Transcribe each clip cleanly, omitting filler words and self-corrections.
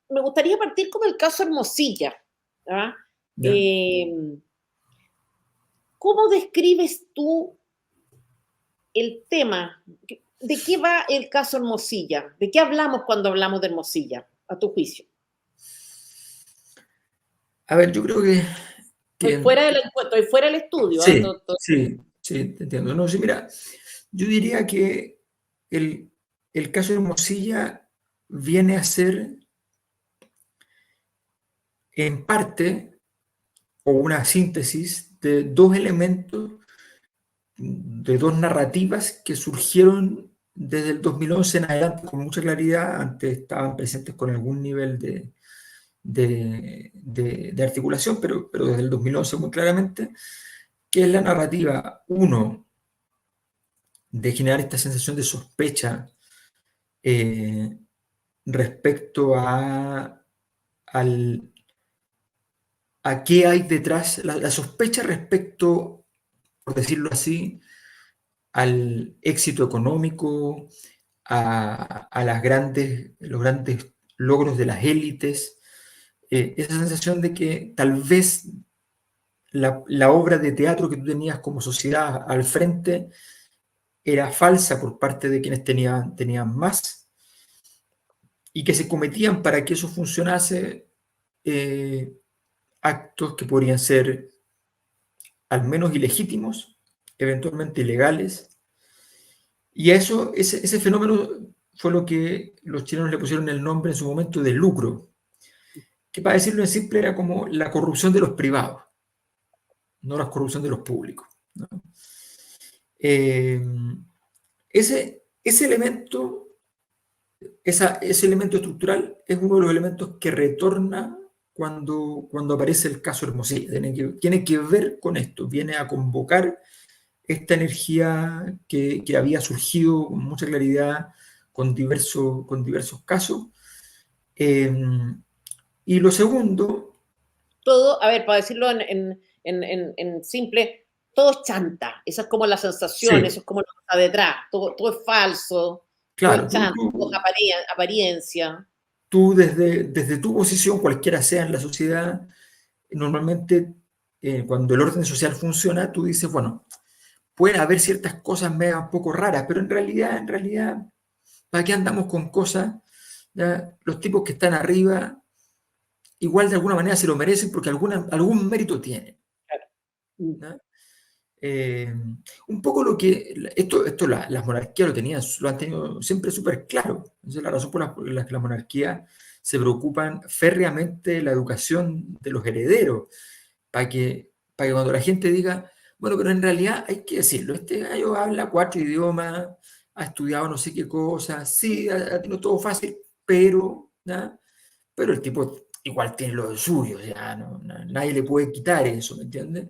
me gustaría partir con el caso Hermosilla. ¿Ah? ¿Ya? Eh, ¿Cómo describes tú el tema? ¿De qué va el caso Hermosilla? ¿De qué hablamos cuando hablamos de Hermosilla, a tu juicio? A ver, yo creo Estoy que fuera del encuentro, estoy fuera del estudio. ¿Ah? sí, sí, sí, te entiendo. No, sí, mira, yo diría que el, el caso de Hermosilla viene a ser en parte o una síntesis de dos elementos, de dos narrativas que surgieron desde el 2011 en adelante con mucha claridad. Antes estaban presentes con algún nivel de articulación, pero desde el 2011 muy claramente, que es la narrativa, uno, de generar esta sensación de sospecha eh, respecto al, a qué hay detrás, la sospecha respecto, por decirlo así, al éxito económico, a los grandes logros de las élites, esa sensación de que tal vez la obra de teatro que tú tenías como sociedad al frente era falsa por parte de quienes tenían más y que se cometían para que eso funcionase eh, actos que podrían ser al menos ilegítimos, eventualmente ilegales. Y a eso, ese fenómeno fue lo que los chilenos le pusieron el nombre en su momento de lucro, que para decirlo en simple era como la corrupción de los privados, no la corrupción de los públicos, ¿no? Eh, ese elemento, ese elemento estructural es uno de los elementos que retorna cuando aparece el caso Hermosilla. Tiene que ver con esto, viene a convocar esta energía que había surgido con mucha claridad con diversos casos. Eh, y lo segundo, Todo, a ver, para decirlo en simple, todo es chanta. Esa es como la sensación, eso sí, es como lo que está detrás. Todo es falso, todo es claro, chanta, todo es apariencia. tú desde tu posición, cualquiera sea en la sociedad, normalmente cuando el orden social funciona, tú dices, bueno, pueden haber ciertas cosas medio un poco raras, pero en realidad, ¿para qué andamos con cosas? ¿Ya? Los tipos que están arriba, igual de alguna manera se lo merecen porque algún mérito tienen. Mm. ¿No? Eh, un poco lo que esto las monarquías lo han tenido siempre súper claro. Esa es la razón por la que las monarquías se preocupan férreamente de la educación de los herederos, para que cuando la gente diga, bueno, pero en realidad hay que decirlo, este gallo habla 4 idiomas, ha estudiado no sé qué cosa, sí, ha tenido todo fácil, pero, ¿no? Pero el tipo igual tiene lo suyo, ya, nadie le puede quitar eso, ¿me entiendes?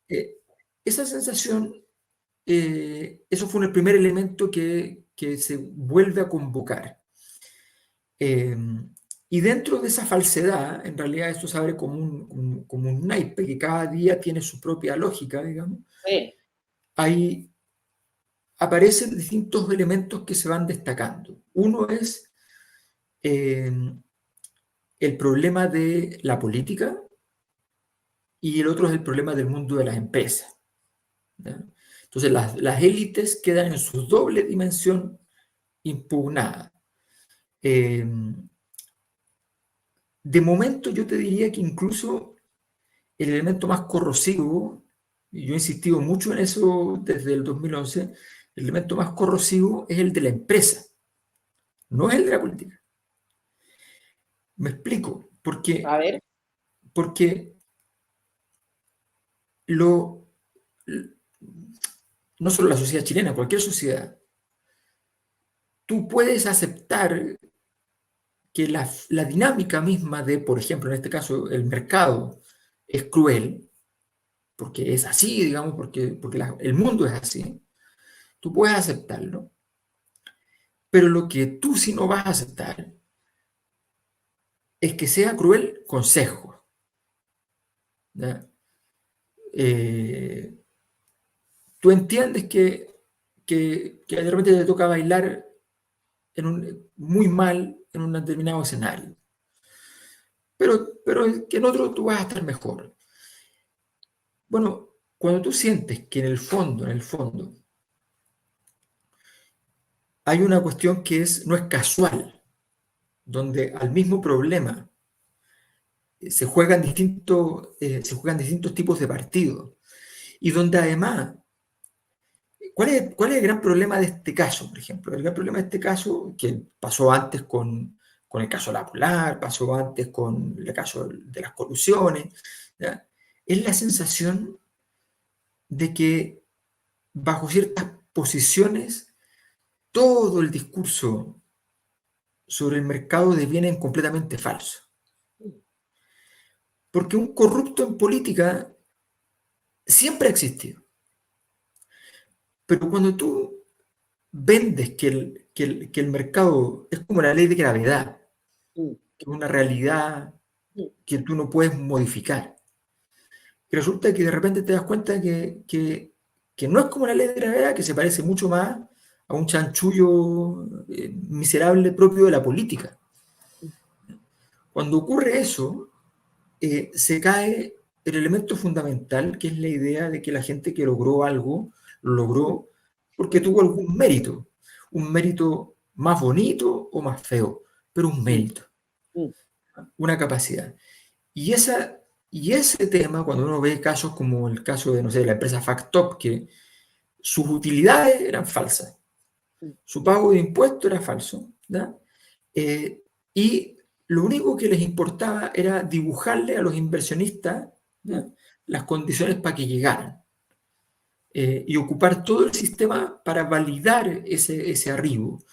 Eh, esa sensación, eso fue el primer elemento que se vuelve a convocar. Eh, y dentro de esa falsedad, en realidad esto se abre como un naipe que cada día tiene su propia lógica, digamos. Sí. Ahí aparecen distintos elementos que se van destacando. Uno es eh, el problema de la política y el otro es el problema del mundo de las empresas, ¿ya? Entonces las élites quedan en su doble dimensión impugnada. Eh, de momento yo te diría que incluso el elemento más corrosivo, y yo he insistido mucho en eso desde el 2011, el elemento más corrosivo es el de la empresa, no es el de la política. Me explico, A ver, porque lo, no solo la sociedad chilena, cualquier sociedad, tú puedes aceptar que la dinámica misma de, por ejemplo, en este caso, el mercado es cruel, porque es así, digamos, porque el mundo es así, tú puedes aceptarlo, pero lo que tú sí no vas a aceptar es que sea cruel con sesgo, ¿ya? Eh, tú entiendes que de repente te toca bailar muy mal en un determinado escenario. pero que en otro tú vas a estar mejor. Bueno, cuando tú sientes que en el fondo, hay una cuestión que no es casual, donde al mismo problema se juegan distintos tipos de partidos, y donde además, ¿cuál es el gran problema de este caso, por ejemplo? El gran problema de este caso, que pasó antes con el caso La Polar, pasó antes con el caso de las colusiones, ¿ya? Es la sensación de que bajo ciertas posiciones todo el discurso sobre el mercado deviene completamente falso. Porque un corrupto en política siempre ha existido. Pero cuando tú vendes que el mercado es como la ley de gravedad, Mm, que es una realidad mm, que tú no puedes modificar, y resulta que de repente te das cuenta que no es como la ley de gravedad, que se parece mucho más a un chanchullo miserable propio de la política. Cuando ocurre eso, se cae el elemento fundamental, que es la idea de que la gente que logró algo, lo mm, logró porque mm, tuvo algún mérito, un mérito más bonito o más feo, pero un mm, mérito, mm, una capacidad. Y, y ese tema, cuando uno ve casos como el caso de, no sé, la empresa Factop, que sus utilidades eran falsas, mm, su pago de impuestos era falso, ¿ya? Y lo único que les importaba era dibujarle a los inversionistas, mm, ¿ya?, las condiciones para que llegaran, y ocupar todo el sistema para validar ese arribo.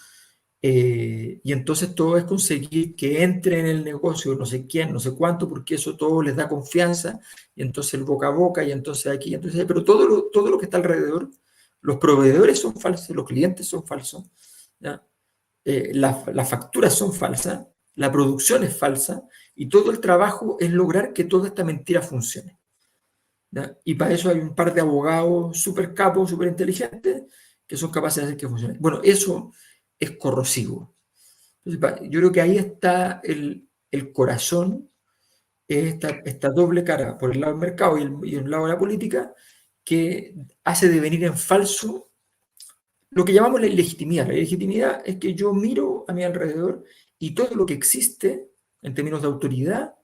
Y entonces todo es conseguir que entre en el negocio no sé quién, no sé cuánto, porque eso todo les da confianza, y entonces el boca a boca, y entonces aquí, entonces allá, pero todo lo que está alrededor, los proveedores son falsos, los clientes son falsos, ¿ya? Las facturas son falsas, la producción es falsa, y todo el trabajo es lograr que toda esta mentira funcione, ¿ya? Y para eso hay un par de abogados súper capos, súper inteligentes, que son capaces de hacer que funcione. Bueno, eso es corrosivo. Entonces, yo creo que ahí está el corazón, esta doble cara, por el lado del mercado y el lado de la política, que hace devenir en falso lo que llamamos la ilegitimidad. La ilegitimidad es que yo miro a mi alrededor y todo lo que existe en términos de autoridad,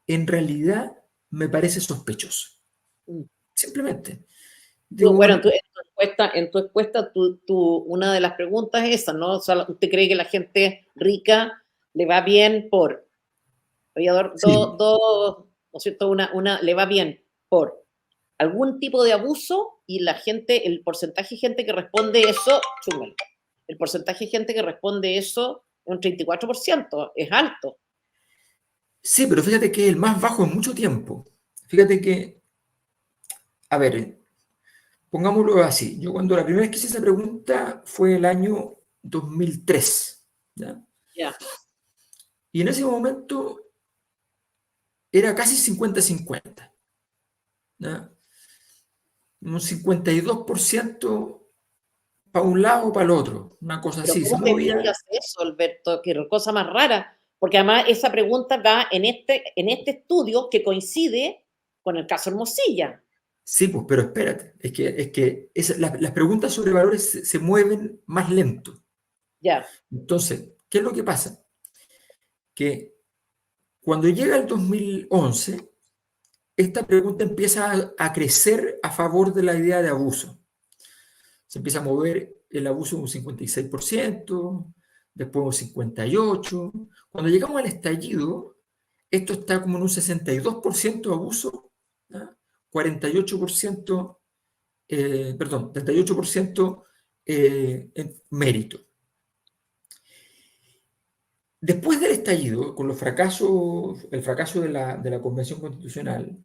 en realidad me parece sospechoso. mm. Simplemente. Digo, Bueno, bueno, en tu encuesta una de las preguntas es esa, ¿no? O sea, ¿usted cree que la gente rica le va bien por, había sí, ¿no es cierto? Le va bien por algún tipo de abuso y la gente, el porcentaje de gente que responde eso, chúmelo, el porcentaje de gente que responde eso es un 34%, es alto. sí, pero fíjate que es el más bajo en mucho tiempo. Fíjate que, a ver, pongámoslo así. Yo cuando la primera vez que hice esa pregunta fue el año 2003, ¿ya? Ya, Y en ese momento era casi 50-50, ¿ya? Un 52% para un lado o para el otro, una cosa pero así, se ¿cómo te movía. explicas eso, Alberto? Qué cosa más rara, porque además esa pregunta va en este estudio que coincide con el caso Hermosilla. Sí, pues, pero espérate, es que las preguntas sobre valores se mueven más lento. Ya, Entonces, ¿qué es lo que pasa? Que cuando llega el 2011, esta pregunta empieza a crecer a favor de la idea de abuso. Se empieza a mover el abuso un 56%, después un 58%. Cuando llegamos al estallido, esto está como en un 62% abuso, ¿ya? 48%, perdón, 38% en mérito. Después del estallido, con el fracaso de la Convención Constitucional,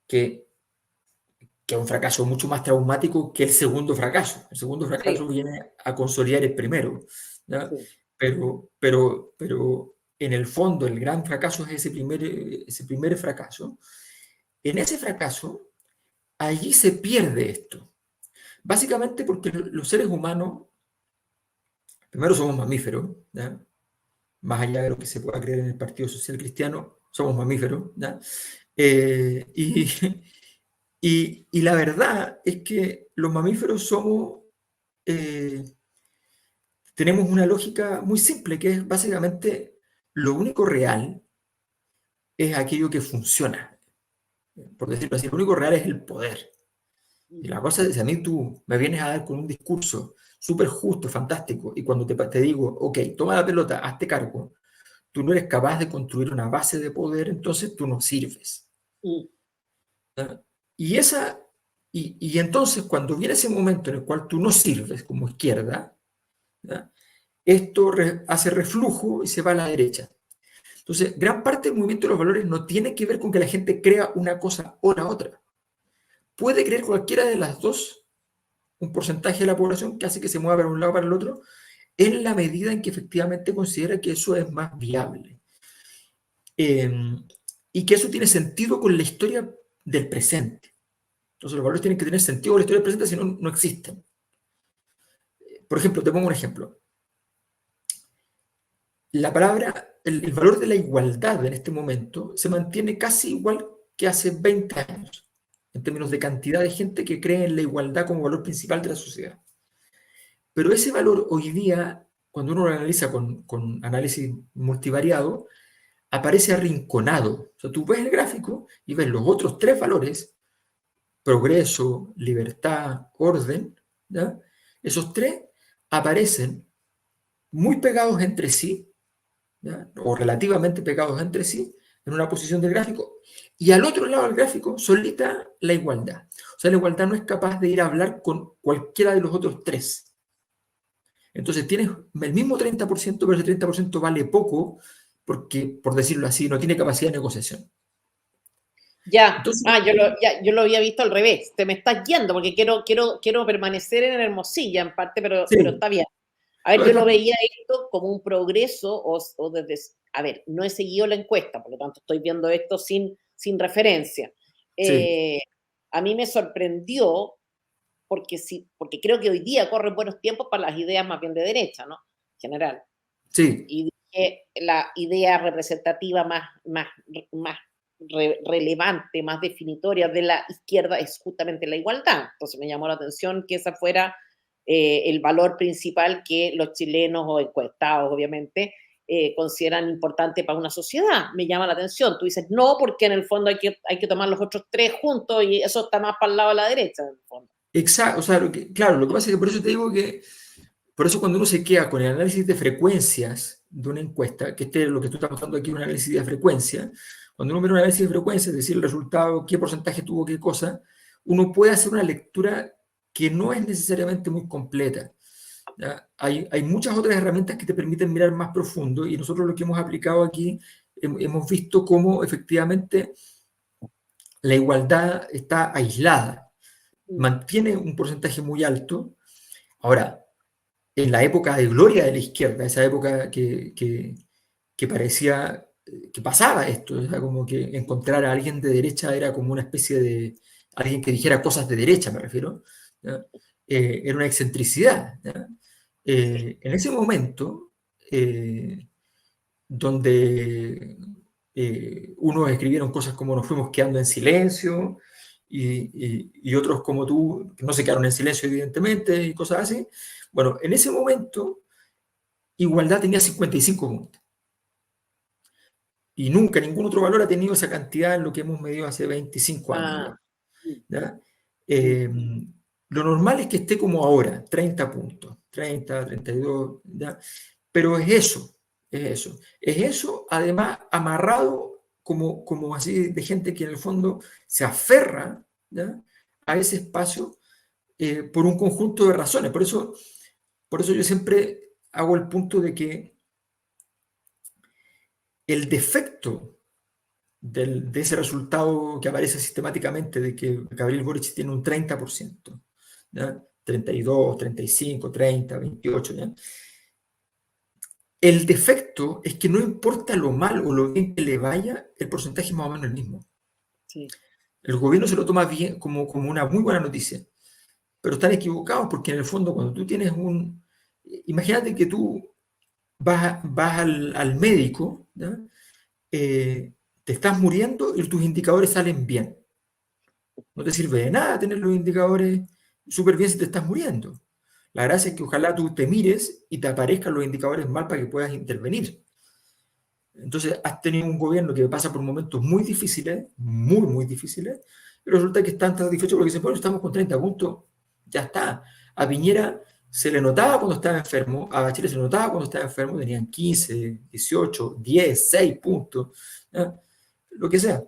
que es un fracaso mucho más traumático que el segundo fracaso. El segundo fracaso sí, viene a consolidar el primero, ¿ya? sí. Pero en el fondo el gran fracaso es ese primer fracaso. En ese fracaso, allí se pierde esto. Básicamente porque los seres humanos, primero somos mamíferos, ¿ya? más allá de lo que se pueda creer en el Partido Social Cristiano, somos mamíferos, ¿ya? Eh, y, y la verdad es que los mamíferos somos, tenemos una lógica muy simple, que es básicamente lo único real es aquello que funciona. Por decirlo así, lo único real es el poder. Y la cosa es, si a mí tú me vienes a dar con un discurso súper justo, fantástico, y cuando te digo, ok, toma la pelota, hazte cargo, tú no eres capaz de construir una base de poder, entonces tú no sirves. Mm. ¿Ya? Y, esa, y entonces cuando viene ese momento en el cual tú no sirves como izquierda, ¿ya? Esto hace reflujo y se va a la derecha. Entonces, gran parte del movimiento de los valores no tiene que ver con que la gente crea una cosa o la otra. Puede creer cualquiera de las dos, un porcentaje de la población que hace que se mueva para un lado o para el otro, en la medida en que efectivamente considera que eso es más viable. Y que eso tiene sentido con la historia del presente. Entonces los valores tienen que tener sentido con la historia del presente, si no, no existen. Por ejemplo, te pongo un ejemplo. La palabra, el valor de la igualdad en este momento se mantiene casi igual que hace 20 años, en términos de cantidad de gente que cree en la igualdad como valor principal de la sociedad. Pero ese valor hoy día, cuando uno lo analiza con análisis multivariado, aparece arrinconado. O sea, tú ves el gráfico y ves los otros tres valores, progreso, libertad, orden, ¿ya? Esos tres aparecen muy pegados entre sí, ¿ya? O relativamente pegados entre sí, en una posición del gráfico, y al otro lado del gráfico solita la igualdad. O sea, la igualdad no es capaz de ir a hablar con cualquiera de los otros tres. Entonces tienes el mismo 30%, pero ese 30% vale poco porque, por decirlo así, no tiene capacidad de negociación. Ya, Entonces, yo lo había visto al revés. Te me estás guiando porque quiero permanecer en Hermosilla en parte, pero sí, está bien. A ver, no, yo lo está, veía esto como un progreso o desde, a ver, no he seguido la encuesta, por lo tanto estoy viendo esto sin referencia. sí, Eh, a mí me sorprendió porque, sí, porque creo que hoy día corren buenos tiempos para las ideas más bien de derecha, ¿no? En general. sí, Y dije, la idea representativa más relevante, más definitoria de la izquierda es justamente la igualdad. Entonces me llamó la atención que esa fuera el valor principal que los chilenos o encuestados, obviamente, consideran importante para una sociedad. Me llama la atención. Tú dices, no, porque en el fondo hay que tomar los otros tres juntos y eso está más para el lado de la derecha, en el fondo. exacto. O sea, claro, lo que pasa es que por eso te digo que, por eso cuando uno se queda con el análisis de frecuencias de una encuesta, que lo que tú estás mostrando aquí es un análisis de frecuencia, cuando uno mira un análisis de frecuencia, es decir, el resultado, qué porcentaje tuvo qué cosa, uno puede hacer una lectura que no es necesariamente muy completa. ¿Ya? Hay muchas otras herramientas que te permiten mirar más profundo y nosotros lo que hemos aplicado aquí, hemos visto cómo efectivamente la igualdad está aislada, mantiene un porcentaje muy alto. Ahora, en la época de gloria de la izquierda, esa época que parecía que pasaba esto, o sea, como que encontrar a alguien de derecha era como una especie de, alguien que dijera cosas de derecha, me refiero, ¿ya? Era una excentricidad. ¿Ya? En ese momento, donde unos escribieron cosas como nos fuimos quedando en silencio, y otros como tú, que no se quedaron en silencio evidentemente, y cosas así. Bueno, en ese momento, igualdad tenía 55 puntos. Y nunca ningún otro valor ha tenido esa cantidad en lo que hemos medido hace 25 años, Ah, digamos. ¿Ya? Eh, lo normal es que esté como ahora, 30 puntos, 30, 32, ¿ya? Pero es eso, es eso. Es eso, además, amarrado como así de gente que en el fondo se aferra, ¿ya? A ese espacio por un conjunto de razones. Por eso yo siempre hago el punto de que el defecto de ese resultado que aparece sistemáticamente de que Gabriel Boric tiene un 30%, ¿ya? 32, 35, 30, 28, ¿ya? El defecto es que no importa lo mal o lo bien que le vaya, el porcentaje es más o menos el mismo. sí. El gobierno se lo toma bien como una muy buena noticia, pero están equivocados porque en el fondo cuando tú tienes un... Imagínate que tú vas al médico, ¿ya? Te estás muriendo y tus indicadores salen bien. No te sirve de nada tener los indicadores súper bien si te estás muriendo. La gracia es que ojalá tú te mires y te aparezcan los indicadores mal para que puedas intervenir. Entonces, has tenido un gobierno que pasa por momentos muy difíciles, muy, muy difíciles, y resulta que están tan satisfechos porque dicen, bueno, estamos con 30 puntos, ya está. A Piñera se le notaba cuando estaba enfermo, a Bachelet se le notaba cuando estaba enfermo, tenían 15, 18, 10, 6 puntos, ¿ya? Lo que sea.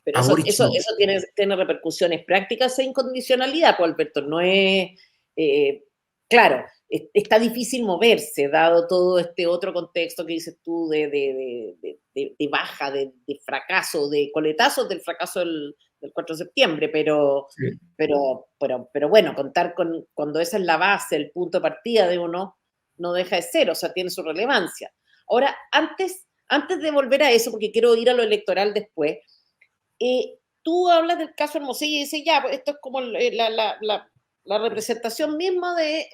Pero A Boric no. eso tiene repercusiones prácticas e incondicionalidad, pues, Alberto. No es. eh, claro, está difícil moverse, dado todo este otro contexto que dices tú de baja, de fracaso, de coletazos del fracaso del 4 de septiembre, Sí. pero bueno, contar con cuando esa es la base, el punto de partida de uno, no deja de ser, o sea, tiene su relevancia. Ahora, antes de volver a eso, porque quiero ir a lo electoral después, tú hablas del caso Hermosilla y dices, ya, pues esto es como la representación misma de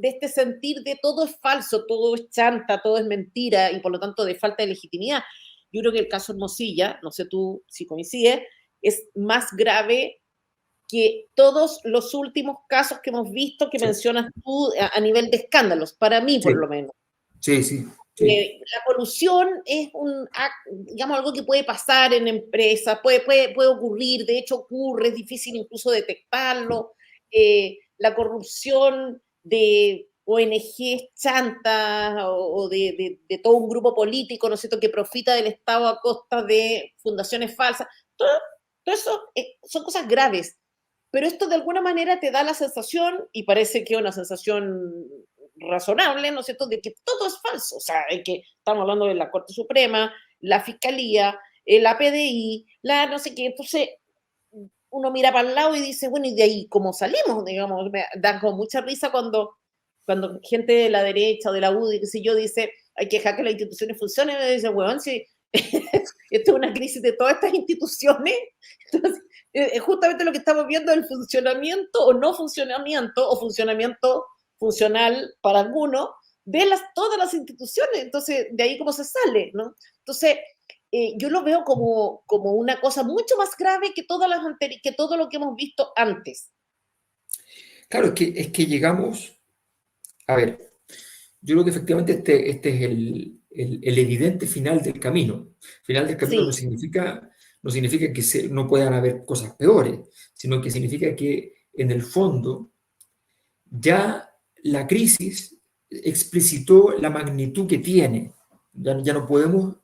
este sentir de todo es falso, todo es chanta, todo es mentira y por lo tanto de falta de legitimidad. Yo creo que el caso Hermosilla, no sé tú si coincides, es más grave que todos los últimos casos que hemos visto que Sí, mencionas tú a nivel de escándalos, para mí por sí, lo menos. sí, sí, sí, La colusión es digamos, algo que puede pasar en empresas, puede ocurrir, de hecho ocurre, es difícil incluso detectarlo. La corrupción de ONGs chantas o de todo un grupo político, ¿no es cierto?, que profita del Estado a costa de fundaciones falsas. Todo eso son cosas graves, pero esto de alguna manera te da la sensación, y parece que es una sensación razonable, ¿no es cierto?, de que todo es falso. O sea, que estamos hablando de la Corte Suprema, la Fiscalía, la PDI, la no sé qué. Entonces, uno mira para el lado y dice, bueno, ¿y de ahí cómo salimos? Digamos, me da como mucha risa cuando gente de la derecha o de la UDI, qué sé yo, dice, hay que dejar que las instituciones funcionen, y dice, weón, si esto es una crisis de todas estas instituciones. Entonces, es justamente lo que estamos viendo, el funcionamiento o no funcionamiento, o funcionamiento funcional para algunos, de todas las instituciones. Entonces, de ahí cómo se sale, ¿no? Entonces, yo lo veo como una cosa mucho más grave que, que todo lo que hemos visto antes. Claro, es que llegamos, a ver, yo creo que efectivamente este es el evidente final del camino. Final del camino Sí, no significa que no puedan haber cosas peores, sino que significa que en el fondo ya la crisis explicitó la magnitud que tiene. Ya no podemos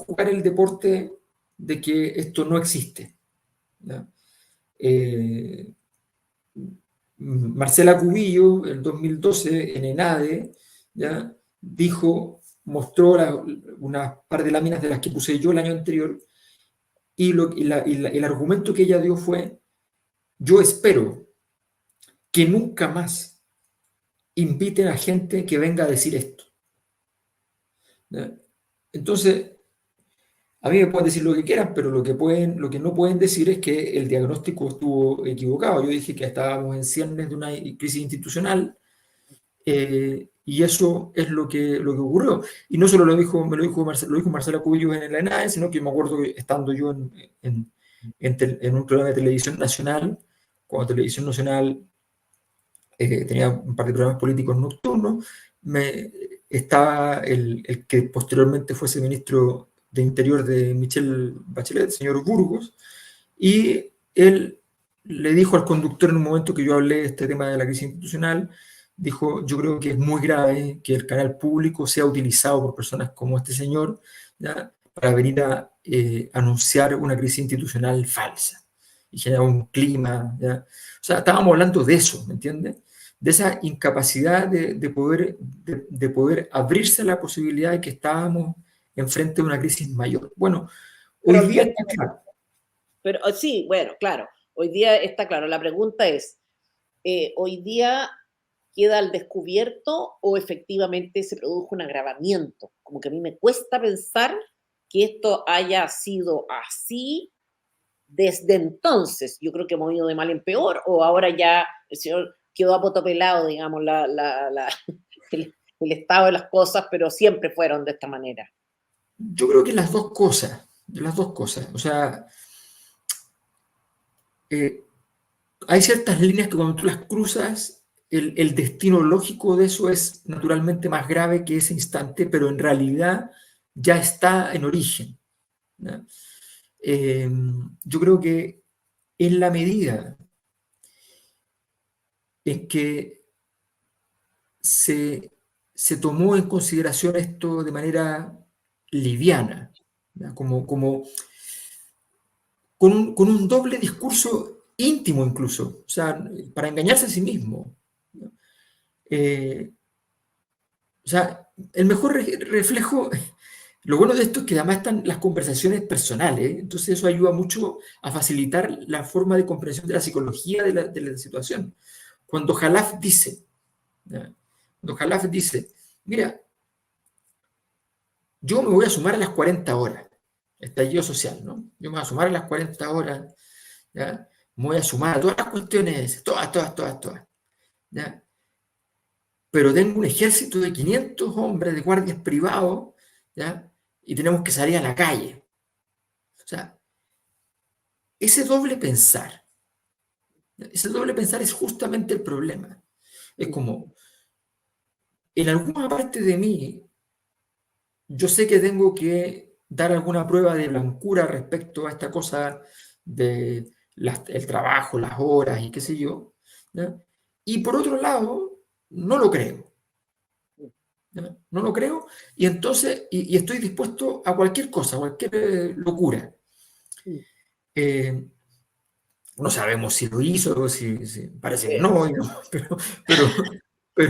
jugar el deporte de que esto no existe, ¿ya? Eh, Marcela Cubillo, en 2012, en ENADE, ¿ya? Mostró una par de láminas de las que puse yo el año anterior, el argumento que ella dio fue, yo espero que nunca más inviten a gente que venga a decir esto, ¿ya? Entonces, a mí me pueden decir lo que quieran, pero lo que no pueden decir es que el diagnóstico estuvo equivocado. Yo dije que estábamos en ciernes de una crisis institucional, y eso es lo que ocurrió. Y no solo me lo dijo Marcela Cubillos en la ENAE, sino que me acuerdo que estando yo en un programa de televisión nacional, cuando Televisión Nacional tenía un par de programas políticos nocturnos, estaba el que posteriormente fuese ministro de Interior de Michelle Bachelet, el señor Burgos, y él le dijo al conductor en un momento que yo hablé de este tema de la crisis institucional, dijo, yo creo que es muy grave que el canal público sea utilizado por personas como este señor, ¿ya?, para venir a anunciar una crisis institucional falsa y generar un clima, ¿ya? O sea, estábamos hablando de eso, ¿me entiendes? De esa incapacidad de poder abrirse a la posibilidad de que estábamos enfrente de una crisis mayor. Bueno, hoy pero día Alberto, está claro. pero sí, bueno, claro, hoy día está claro. La pregunta es, ¿hoy día queda al descubierto o efectivamente se produjo un agravamiento? Como que a mí me cuesta pensar que esto haya sido así desde entonces. Yo creo que hemos ido de mal en peor, o ahora ya el señor quedó apotopelado, digamos, el estado de las cosas, pero siempre fueron de esta manera. Yo creo que las dos cosas, las dos cosas. O sea, eh, hay ciertas líneas que cuando tú las cruzas, el destino lógico de eso es naturalmente más grave que ese instante, pero en realidad ya está en origen, ¿no? Yo creo que en la medida en que se, se tomó en consideración esto de manera liviana, ¿no? Como con un doble discurso íntimo incluso, o sea, para engañarse a sí mismo, ¿no? Eh, o sea, el mejor reflejo, lo bueno de esto es que además están las conversaciones personales, ¿eh? Entonces eso ayuda mucho a facilitar la forma de comprensión de la psicología de la situación. Cuando Jalaf dice, ¿ya? Cuando Jalaf dice, mira, yo me voy a sumar a las 40 horas, estallido social, ¿no? Yo me voy a sumar a las 40 horas, ¿ya? Me voy a sumar a todas las cuestiones, todas, ¿ya? Pero tengo un ejército de 500 hombres de guardias privados, ¿ya? Y tenemos que salir a la calle. O sea, ese ese doble pensar es justamente el problema. Es como, en alguna parte de mí, yo sé que tengo que dar alguna prueba de blancura respecto a esta cosa de el trabajo, las horas y qué sé yo, ¿ya? Y por otro lado, no lo creo. ¿Ya? No lo creo y entonces, y estoy dispuesto a cualquier cosa, a cualquier locura. Eh, no sabemos si lo hizo, parece que no, ¿no? Pero, pero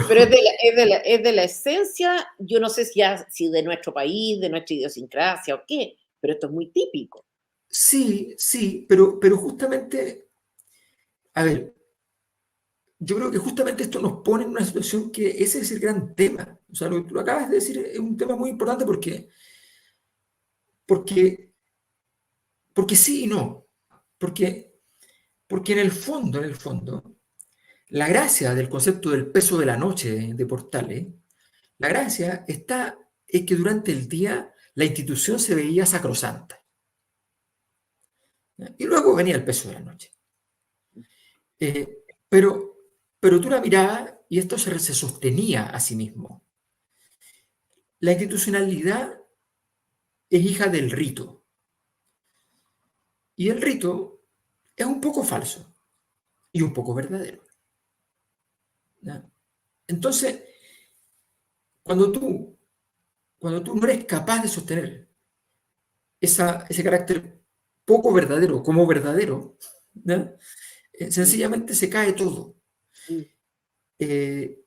Pero es de la esencia, yo no sé si de nuestro país, de nuestra idiosincrasia o qué, pero esto es muy típico. sí, pero justamente, a ver, yo creo que justamente esto nos pone en una situación que ese es el gran tema. O sea, lo que tú acabas de decir es un tema muy importante porque, porque sí y no. Porque, porque en el fondo, la gracia del concepto del peso de la noche de Portales, la gracia está en que durante el día la institución se veía sacrosanta. ¿Ya? Y luego venía el peso de la noche. Eh, pero, pero tú la mirabas y esto se sostenía a sí mismo. La institucionalidad es hija del rito. Y el rito es un poco falso y un poco verdadero. ¿Ya? Entonces, cuando tú, cuando tú no eres capaz de sostener ese carácter poco verdadero como verdadero, ¿ya? Sencillamente se cae todo.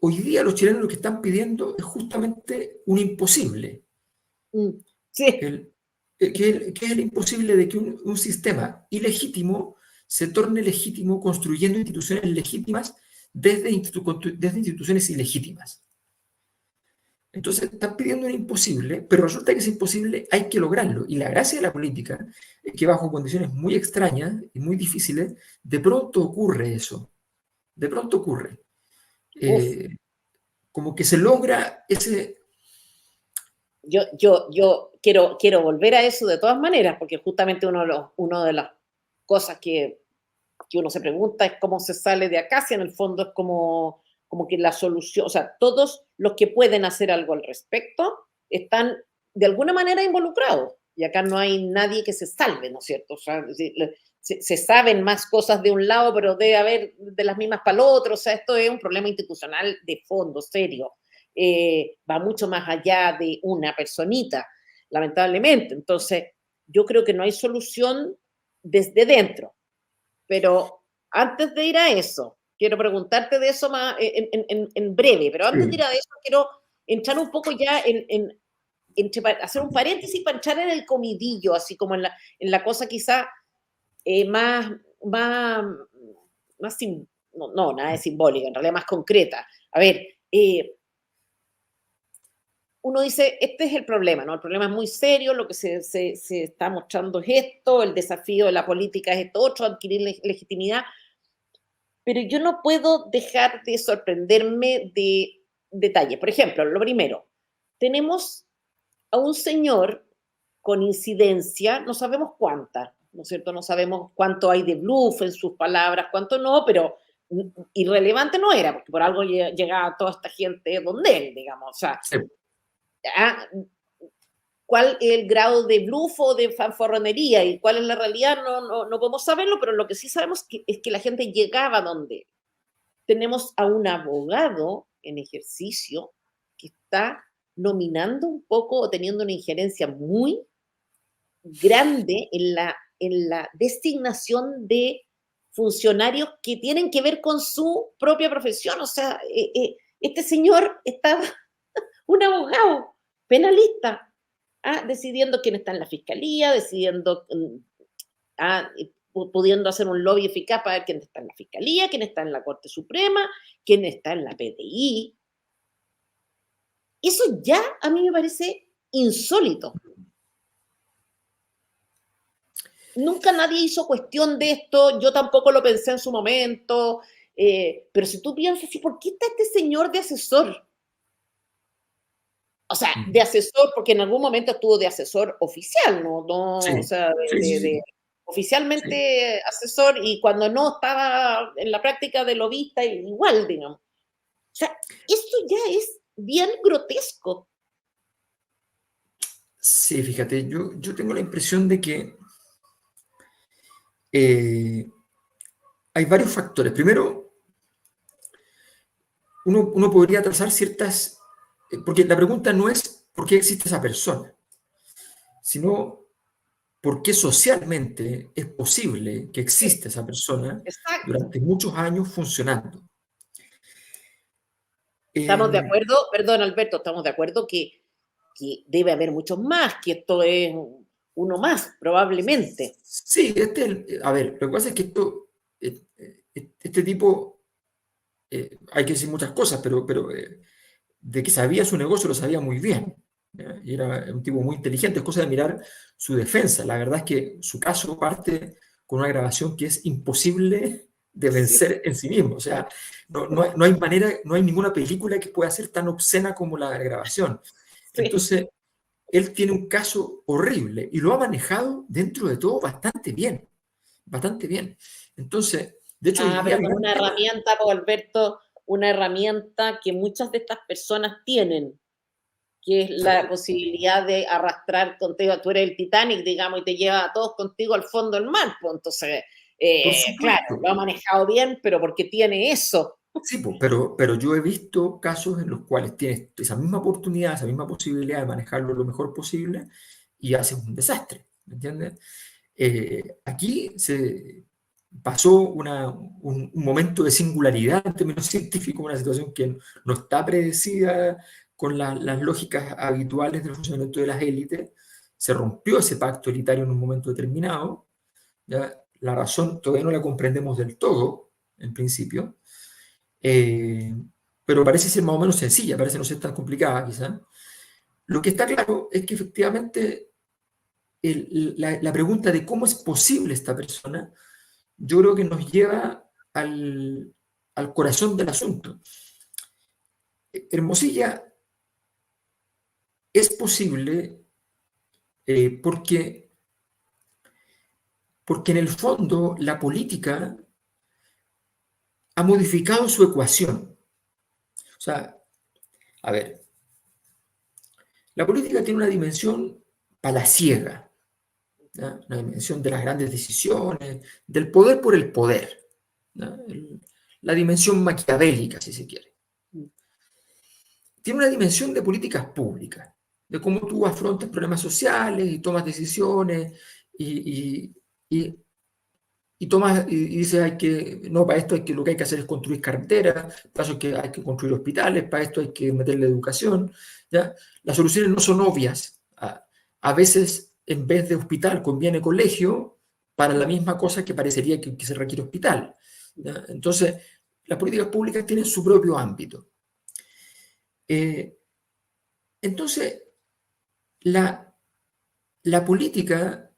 Hoy día los chilenos lo que están pidiendo es justamente un imposible. Sí, El, que es el imposible de que un sistema ilegítimo se torne legítimo construyendo instituciones legítimas desde instituciones ilegítimas. Entonces están pidiendo un imposible, pero resulta que ese imposible hay que lograrlo. Y la gracia de la política es que bajo condiciones muy extrañas y muy difíciles, de pronto ocurre eso. De pronto ocurre. uf, Eh, Como que se logra ese... yo quiero volver a eso de todas maneras, porque justamente uno de las cosas que uno se pregunta es cómo se sale de acá, si en el fondo es como que la solución, o sea, todos los que pueden hacer algo al respecto están de alguna manera involucrados. Y acá no hay nadie que se salve, ¿no es cierto? O sea, se saben más cosas de un lado, pero debe haber de las mismas para el otro. O sea, esto es un problema institucional de fondo, serio. Va mucho más allá de una personita, lamentablemente. Entonces, yo creo que no hay solución desde dentro. Pero antes de ir a eso, quiero preguntarte de eso más en breve, pero antes de ir Sí, a eso, quiero entrar un poco ya hacer un paréntesis para entrar en el comidillo, así como en la cosa quizá más, más, no, nada de simbólica, en realidad más concreta. A ver, uno dice, este es el problema, ¿no? El problema es muy serio, lo que se está mostrando es esto, el desafío de la política es esto otro, adquirir legitimidad, pero yo no puedo dejar de sorprenderme de detalles. Por ejemplo, lo primero, tenemos a un señor con incidencia, no sabemos cuánta, ¿no es cierto? No sabemos cuánto hay de bluff en sus palabras, cuánto no, pero irrelevante no era, porque por algo llegaba toda esta gente donde él, digamos. O sea, Sí. ah, cuál es el grado de bluff o de fanfarronería y cuál es la realidad, no podemos saberlo, pero lo que sí sabemos es que la gente llegaba donde. Tenemos a un abogado en ejercicio que está nominando un poco o teniendo una injerencia muy grande en la designación de funcionarios que tienen que ver con su propia profesión. O sea, este señor está, un abogado penalista, decidiendo quién está en la fiscalía, decidiendo, pudiendo hacer un lobby eficaz para ver quién está en la fiscalía, quién está en la Corte Suprema, quién está en la PDI. Eso ya a mí me parece insólito. Nunca nadie hizo cuestión de esto, yo tampoco lo pensé en su momento, pero si tú piensas, ¿sí, ¿por qué está este señor de asesor? O sea, de asesor, porque en algún momento estuvo de asesor oficial, o Sí, sea, sí, sí, sí. Sí. oficialmente asesor, y cuando no estaba en la práctica de lobista, igual, digamos. O sea, esto ya es bien grotesco. Sí, fíjate, yo tengo la impresión de que eh, hay varios factores. Primero, uno podría trazar ciertas, porque la pregunta no es por qué existe esa persona, sino por qué socialmente es posible que Sí, exista esa persona exacto. durante muchos años funcionando. Estamos de Eh, acuerdo, perdón Alberto, estamos de acuerdo que debe haber muchos más, que esto es uno más, probablemente. sí, a ver, lo que pasa es que este tipo, hay que decir muchas cosas, pero de que sabía su negocio lo sabía muy bien. ¿Ya? Y era un tipo muy inteligente, es cosa de mirar su defensa. La verdad es que su caso parte con una grabación que es imposible de Sí, vencer en sí mismo. O sea, no hay manera, no hay ninguna película que pueda ser tan obscena como la grabación. sí. Entonces, él tiene un caso horrible y lo ha manejado dentro de todo bastante bien, bastante bien. Entonces, de hecho, hoy día Pero el con gran una tema, herramienta, pues, Alberto, una herramienta que muchas de estas personas tienen, que es la posibilidad de arrastrar contigo, tú eres el Titanic, digamos, y te lleva a todos contigo al fondo del mar. Pues entonces, por claro, lo supuesto, ha manejado bien, pero porque tiene eso. sí, pero yo he visto casos en los cuales tienes esa misma oportunidad, esa misma posibilidad de manejarlo lo mejor posible y haces un desastre, ¿me entiendes? Aquí se pasó un momento de singularidad en términos científicos, una situación que no está predecida con las lógicas habituales del funcionamiento de las élites. Se rompió ese pacto elitario en un momento determinado. ¿Ya? La razón todavía no la comprendemos del todo, en principio, eh, pero parece ser más o menos sencilla, parece no ser tan complicada quizá. Lo que está claro es que efectivamente la pregunta de cómo es posible esta persona, yo creo que nos lleva al corazón del asunto. Hermosilla es posible porque en el fondo la política ha modificado su ecuación. O sea, a ver, la política tiene una dimensión palaciega, ¿ya? Una dimensión de las grandes decisiones, del poder por el poder, ¿ya? La dimensión maquiavélica, si se quiere. Tiene una dimensión de políticas públicas, de cómo tú afrontas problemas sociales y tomas decisiones y, y, y dices, no, para esto lo que hay que hacer es construir carreteras, para eso hay que construir hospitales, para esto hay que meterle educación, ¿ya? Las soluciones no son obvias. A veces, en vez de hospital, conviene colegio para la misma cosa que parecería que se requiere hospital, ¿ya? Entonces, las políticas públicas tienen su propio ámbito. Eh, entonces, la, la política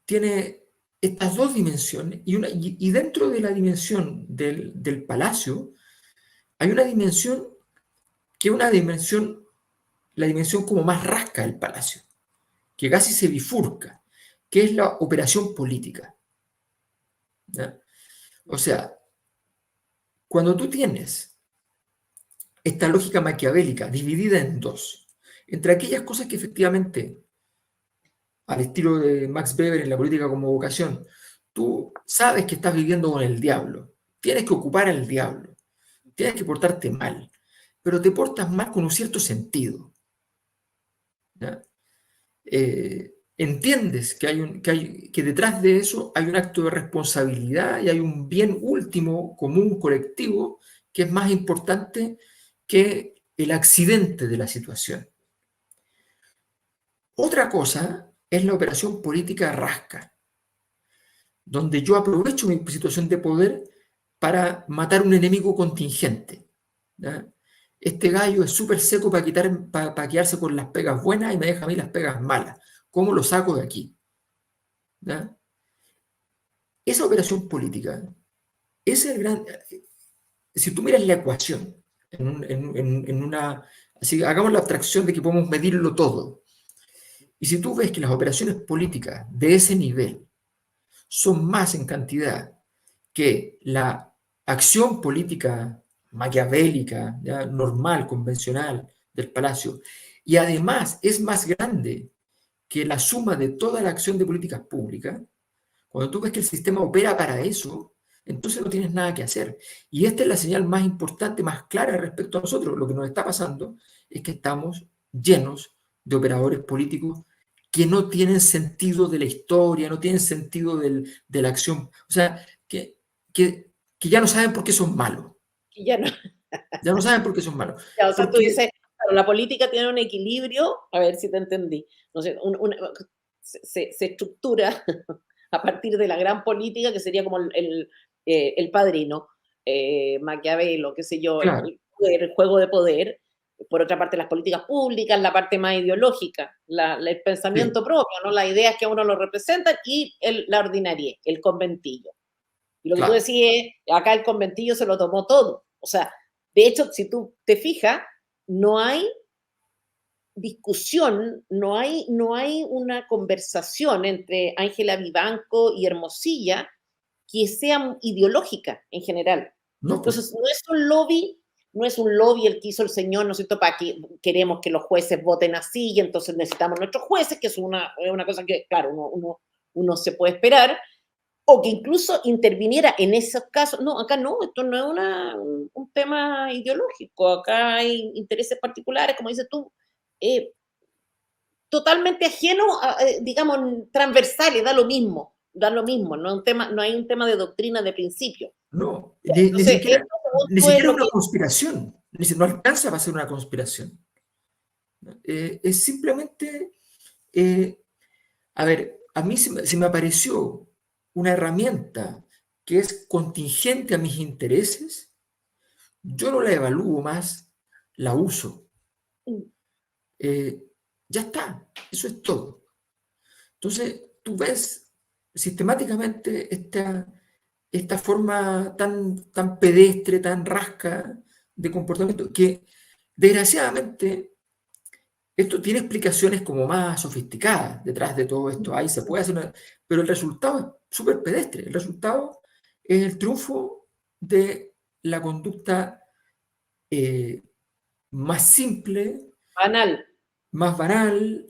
tiene estas dos dimensiones y dentro de la dimensión del palacio hay una dimensión que es una dimensión, la dimensión como más rasca del palacio, que casi se bifurca, que es la operación política. ¿Ya? O sea, cuando tú tienes esta lógica maquiavélica dividida en dos, entre aquellas cosas que efectivamente, al estilo de Max Weber en la política como vocación, tú sabes que estás viviendo con el diablo, tienes que ocupar al diablo, tienes que portarte mal, pero te portas mal con un cierto sentido. ¿Ya? Entiendes que detrás de eso hay un acto de responsabilidad y hay un bien último, común, colectivo, que es más importante que el accidente de la situación. Otra cosa es la operación política rasca, donde yo aprovecho mi situación de poder para matar un enemigo contingente. ¿Ya? Este gallo es súper seco para quedarse con las pegas buenas y me deja a mí las pegas malas. ¿Cómo lo saco de aquí? ¿Ya? Esa operación política es el gran... Si tú miras la ecuación, en una... Así, hagamos la abstracción de que podemos medirlo todo. Y si tú ves que las operaciones políticas de ese nivel son más en cantidad que la acción política maquiavélica, ¿ya? Normal, convencional del palacio, y además es más grande que la suma de toda la acción de políticas públicas, cuando tú ves que el sistema opera para eso, entonces no tienes nada que hacer. Y esta es la señal más importante, más clara respecto a nosotros. Lo que nos está pasando es que estamos llenos de operadores políticos que no tienen sentido de la historia, no tienen sentido de la acción. O sea, que ya no saben por qué son malos. Y ya no. Ya no saben por qué son malos. Ya, o sea, tú Porque, dices, claro, la política tiene un equilibrio, a ver si te entendí, no sé, se estructura a partir de la gran política, que sería como el padrino, Maquiavelo, qué sé yo, claro, el juego de poder. Por otra parte, las políticas públicas, la parte más ideológica, el sí, pensamiento propio, ¿no? Las ideas que a uno lo representan y la ordinariedad, el conventillo. Y lo que tú claro. decís es, acá el conventillo se lo tomó todo. O sea, de hecho, si tú te fijas, no hay discusión, no hay una conversación entre Ángela Vivanco y Hermosilla que sea ideológica en general. No, pues, Entonces, no es un lobby el que hizo el señor, ¿no es cierto?, para que queremos que los jueces voten así y entonces necesitamos nuestros jueces, que es una cosa que, claro, uno se puede esperar, o que incluso interviniera en esos casos. No, acá no, esto no es un tema ideológico, acá hay intereses particulares, como dices tú, eh, totalmente ajeno, digamos, transversales, da lo mismo, no, no hay un tema de doctrina de principio. no, Entonces, esto, según ni tú, es siquiera lo una que... conspiración, no alcanza para ser una conspiración. Es simplemente, eh, a ver, a mí se me apareció una herramienta que es contingente a mis intereses, yo no la evalúo más, la uso. Eh, ya está, eso es todo. Entonces, tú ves sistemáticamente esta forma tan pedestre, tan rasca de comportamiento, que desgraciadamente esto tiene explicaciones como más sofisticadas detrás de todo esto. Ahí se puede hacer pero el resultado es súper pedestre. El resultado es el triunfo de la conducta eh, más simple, Banal. más banal,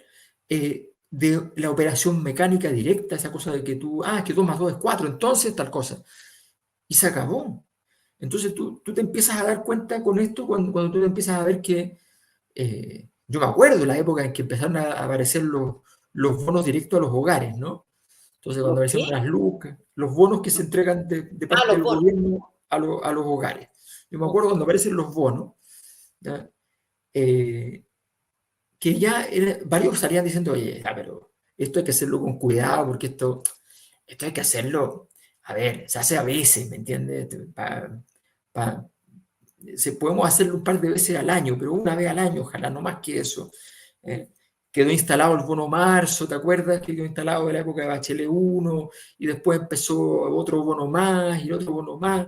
de la operación mecánica directa, esa cosa de que tú, que 2 más 2 es 4, entonces tal cosa. Y se acabó. Entonces tú te empiezas a dar cuenta con esto cuando tú te empiezas a ver que, yo me acuerdo de la época en que empezaron a aparecer los bonos directos a los hogares, ¿no? Entonces cuando ¿Los aparecieron qué? las lucas, los bonos que se entregan de Ah, parte los del bonos. gobierno a los hogares. Yo me acuerdo cuando aparecen los bonos, ¿ya? Que ya varios salían diciendo, oye, pero esto hay que hacerlo con cuidado, porque esto hay que hacerlo, a ver, se hace a veces, ¿me entiendes? Pa- podemos hacerlo un par de veces al año, pero una vez al año, ojalá, no más que eso. Eh, Quedó instalado el bono marzo, ¿te acuerdas? Que quedó instalado en la época de Bachelet 1, y después empezó otro bono más, y otro bono más.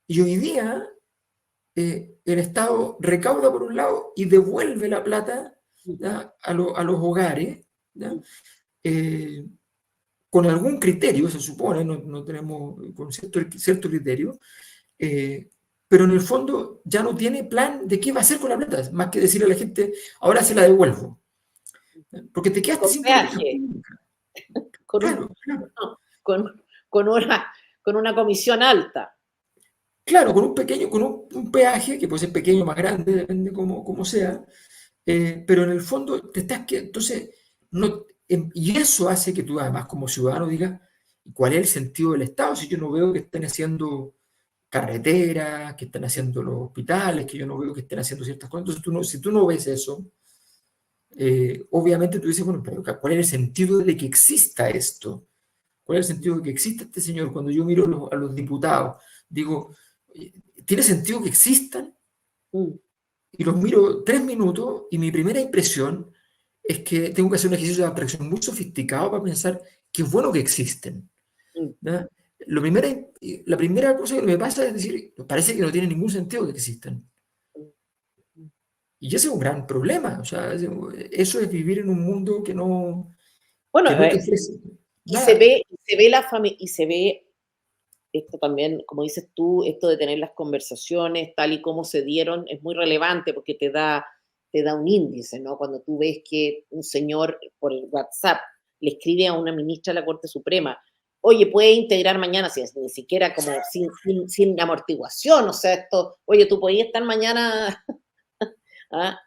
Y hoy día el Estado recauda por un lado y devuelve la plata, ¿ya?, a los hogares, ¿ya?, eh, con algún criterio, se supone, no tenemos con cierto criterio, pero en el fondo ya no tiene plan de qué va a hacer con la plata, más que decirle a la gente, ahora se la devuelvo, porque te Y quedaste con sin políticas peaje, públicas. con, un, Claro, claro. con, con, una, con una comisión alta. Claro, con un pequeño, con un peaje, que puede ser pequeño o más grande, depende cómo sea, pero en el fondo te estás que entonces, no, y eso hace que tú además como ciudadano digas, ¿cuál es el sentido del Estado? Si yo no veo que estén haciendo carreteras, que están haciendo los hospitales, que yo no veo que estén haciendo ciertas cosas, entonces si tú no ves eso, obviamente tú dices, bueno, pero ¿cuál es el sentido de que exista esto? ¿Cuál es el sentido de que exista este señor? Cuando yo miro a los diputados, digo, ¿tiene sentido que existan? Mm, Y los miro 3 minutos y mi primera impresión es que tengo que hacer un ejercicio de abstracción muy sofisticado para pensar que es bueno que existen, mm, ¿no? La primera cosa que me pasa es decir, parece que no tiene ningún sentido que existan. mm. Y ese es un gran problema. O sea, eso es vivir en un mundo Bueno, que no te ofrece y se nada. ve, y se ve la familia, y se ve esto también, como dices tú, esto de tener las conversaciones tal y como se dieron es muy relevante porque te da un índice, ¿no? Cuando tú ves que un señor por el WhatsApp le escribe a una ministra de la Corte Suprema, oye, puede integrar mañana, si es, ni siquiera como sin amortiguación, o sea, esto, oye, tú podías estar mañana, ¿ah?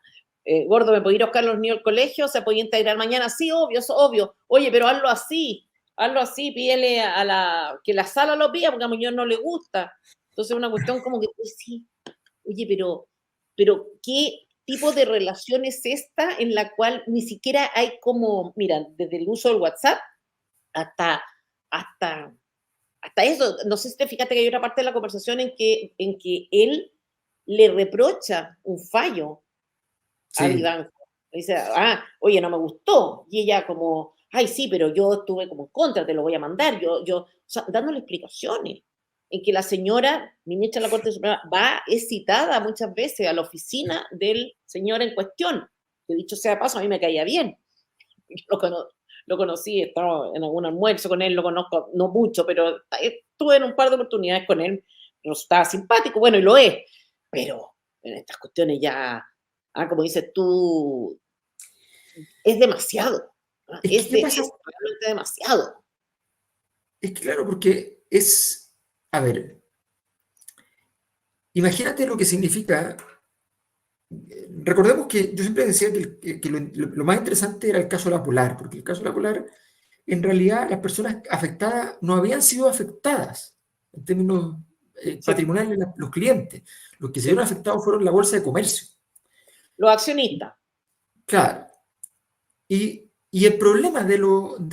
Gordo, ¿me podía ir a buscar a los niños al colegio? ¿Se podía integrar mañana? Sí, obvio, es obvio. Oye, pero hazlo así, pídele a que la sala lo pida, porque a Muñoz no le gusta. Entonces, una cuestión como que, pues sí, oye, pero ¿qué tipo de relación es esta en la cual ni siquiera hay como, mira, desde el uso del WhatsApp hasta, hasta, hasta eso? No sé si te fijaste que hay otra parte de la conversación en que él le reprocha un fallo a Sí, Vivanco. Dice, oye, no me gustó. Y ella como, ay, sí, pero yo estuve como en contra, te lo voy a mandar. O sea, dándole explicaciones. En que la señora, ministra de la Corte Suprema, es citada muchas veces a la oficina del señor en cuestión. Que dicho sea de paso, a mí me caía bien. Yo lo conocí, estaba en algún almuerzo con él, lo conozco, no mucho, pero estuve en un par de oportunidades con él, pero estaba simpático, bueno, y lo es, pero en estas cuestiones ya, como dices tú, es demasiado, es que ¿qué pasa? es realmente demasiado. Es que claro, porque a ver, imagínate lo que significa. Recordemos que yo siempre decía que lo más interesante era el caso de la Polar, porque el caso de la Polar, en realidad, las personas afectadas no habían sido afectadas en términos Sí, patrimoniales, los clientes. Los que se vieron sí. afectados fueron la bolsa de comercio. Los accionistas, Claro. Y el problema es un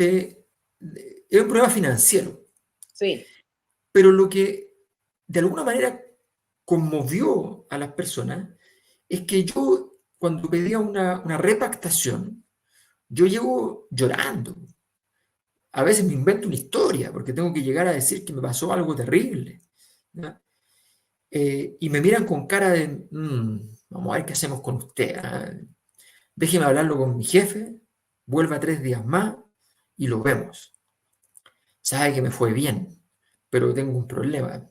problema financiero, sí. pero lo que de alguna manera conmovió a las personas es que yo, cuando pedía una repactación, yo llego llorando. A veces me invento una historia porque tengo que llegar a decir que me pasó algo terrible, ¿ya? Y me miran con cara de, vamos a ver qué hacemos con usted, ¿ah? Déjeme hablarlo con mi jefe, vuelva 3 días más y lo vemos. Sabe que me fue bien, pero tengo un problema.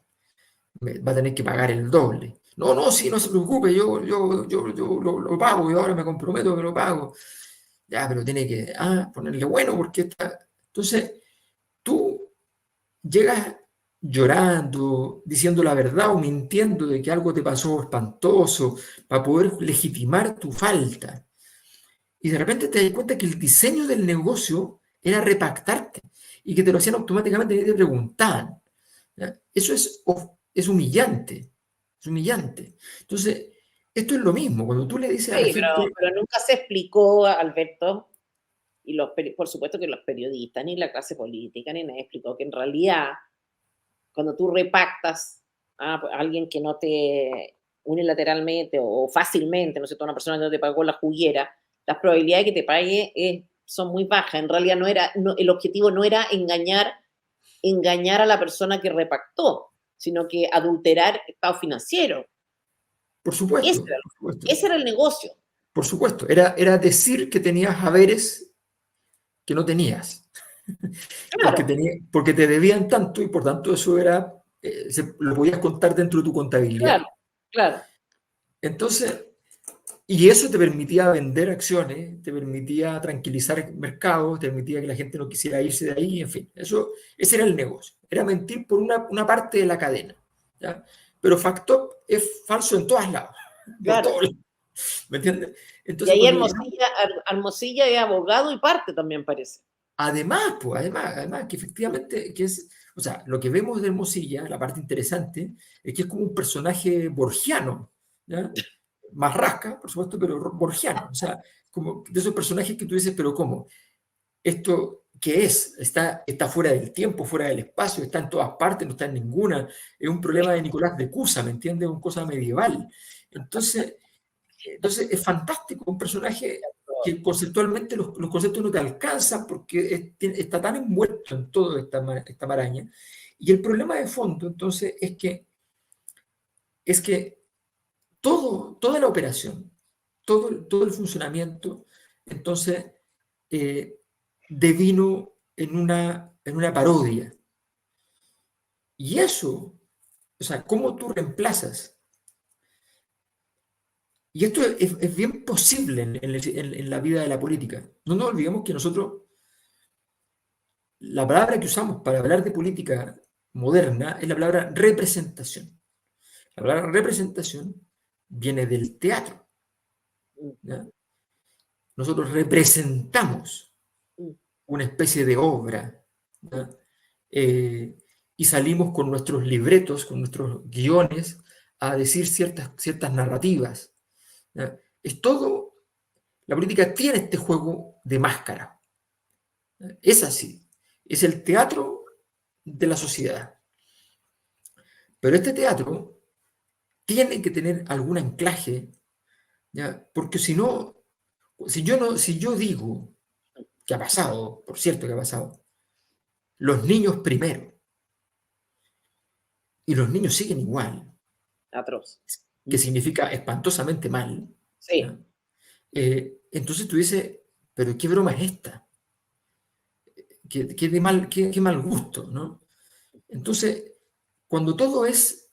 Va a tener que pagar el doble. No, no, sí, no se preocupe, yo lo pago, yo ahora me comprometo que lo pago. Ya, pero tiene que ponerle bueno porque está. Entonces, tú llegas llorando, diciendo la verdad o mintiendo de que algo te pasó espantoso para poder legitimar tu falta. Y de repente te das cuenta que el diseño del negocio era repactarte y que te lo hacían automáticamente y te preguntaban. ¿Ya? Eso es humillante, es humillante. Entonces, esto es lo mismo, cuando tú le dices a la Sí, gente, pero nunca se explicó, Alberto, y por supuesto que los periodistas, ni la clase política, ni nadie explicó que en realidad cuando tú repactas a alguien que no te unilateralmente o fácilmente, no sé, una persona que no te pagó la juguera, las probabilidades de que te pague son muy bajas. En realidad el objetivo no era engañar a la persona que repactó, sino que adulterar el estado financiero. por Ese supuesto, era, por supuesto. ese era el negocio. Por supuesto, era decir que tenías haberes que no tenías, Claro, porque te debían tanto y por tanto eso era, lo podías contar dentro de tu claro, contabilidad. claro. Entonces, y eso te permitía vender acciones, te permitía tranquilizar mercados, te permitía que la gente no quisiera irse de ahí, en fin, ese era el negocio, era mentir por una parte de la cadena, ¿ya? Pero Factop es falso en todos lados, por Claro. todos lados, ¿me entiendes? Y Entonces, ahí cuando llegamos, Hermosilla es abogado y parte también parece. además, pues, además, que efectivamente, o sea, lo que vemos de Hermosilla, la parte interesante, es que es como un personaje borgiano, ¿ya? Más rasca, por supuesto, pero borgiano, o sea, como de esos personajes que tú dices, pero ¿cómo? ¿Esto qué es? Está fuera del tiempo, fuera del espacio, está en todas partes, no está en ninguna. Es un problema de Nicolás de Cusa, ¿me entiendes? Una cosa medieval. Entonces, entonces es fantástico, un personaje que conceptualmente los conceptos no te alcanzan porque está tan envuelto en toda esta maraña. Y el problema de fondo, entonces, es que toda la operación, todo el funcionamiento, entonces, eh, devino en una parodia. Y eso, o sea, ¿cómo tú reemplazas? Y esto es bien posible en la vida de la política. No nos olvidemos que nosotros, la palabra que usamos para hablar de política moderna es la palabra representación. La palabra representación viene del teatro, ¿ya? Nosotros representamos una especie de obra, ¿ya? Y salimos con nuestros libretos, con nuestros guiones, a decir ciertas narrativas, ¿ya? Es todo, la política tiene este juego de máscara, ¿ya? Es así, es el teatro de la sociedad. Pero este teatro tiene que tener algún anclaje, ¿ya? Porque si no, si yo digo que ha pasado, por cierto que ha pasado, los niños primero, y los niños siguen igual, Atroz. que significa espantosamente mal, Sí, ¿ya? Entonces tú dices, pero ¿qué broma es esta? ¿Qué mal gusto, ¿no? Entonces, cuando todo es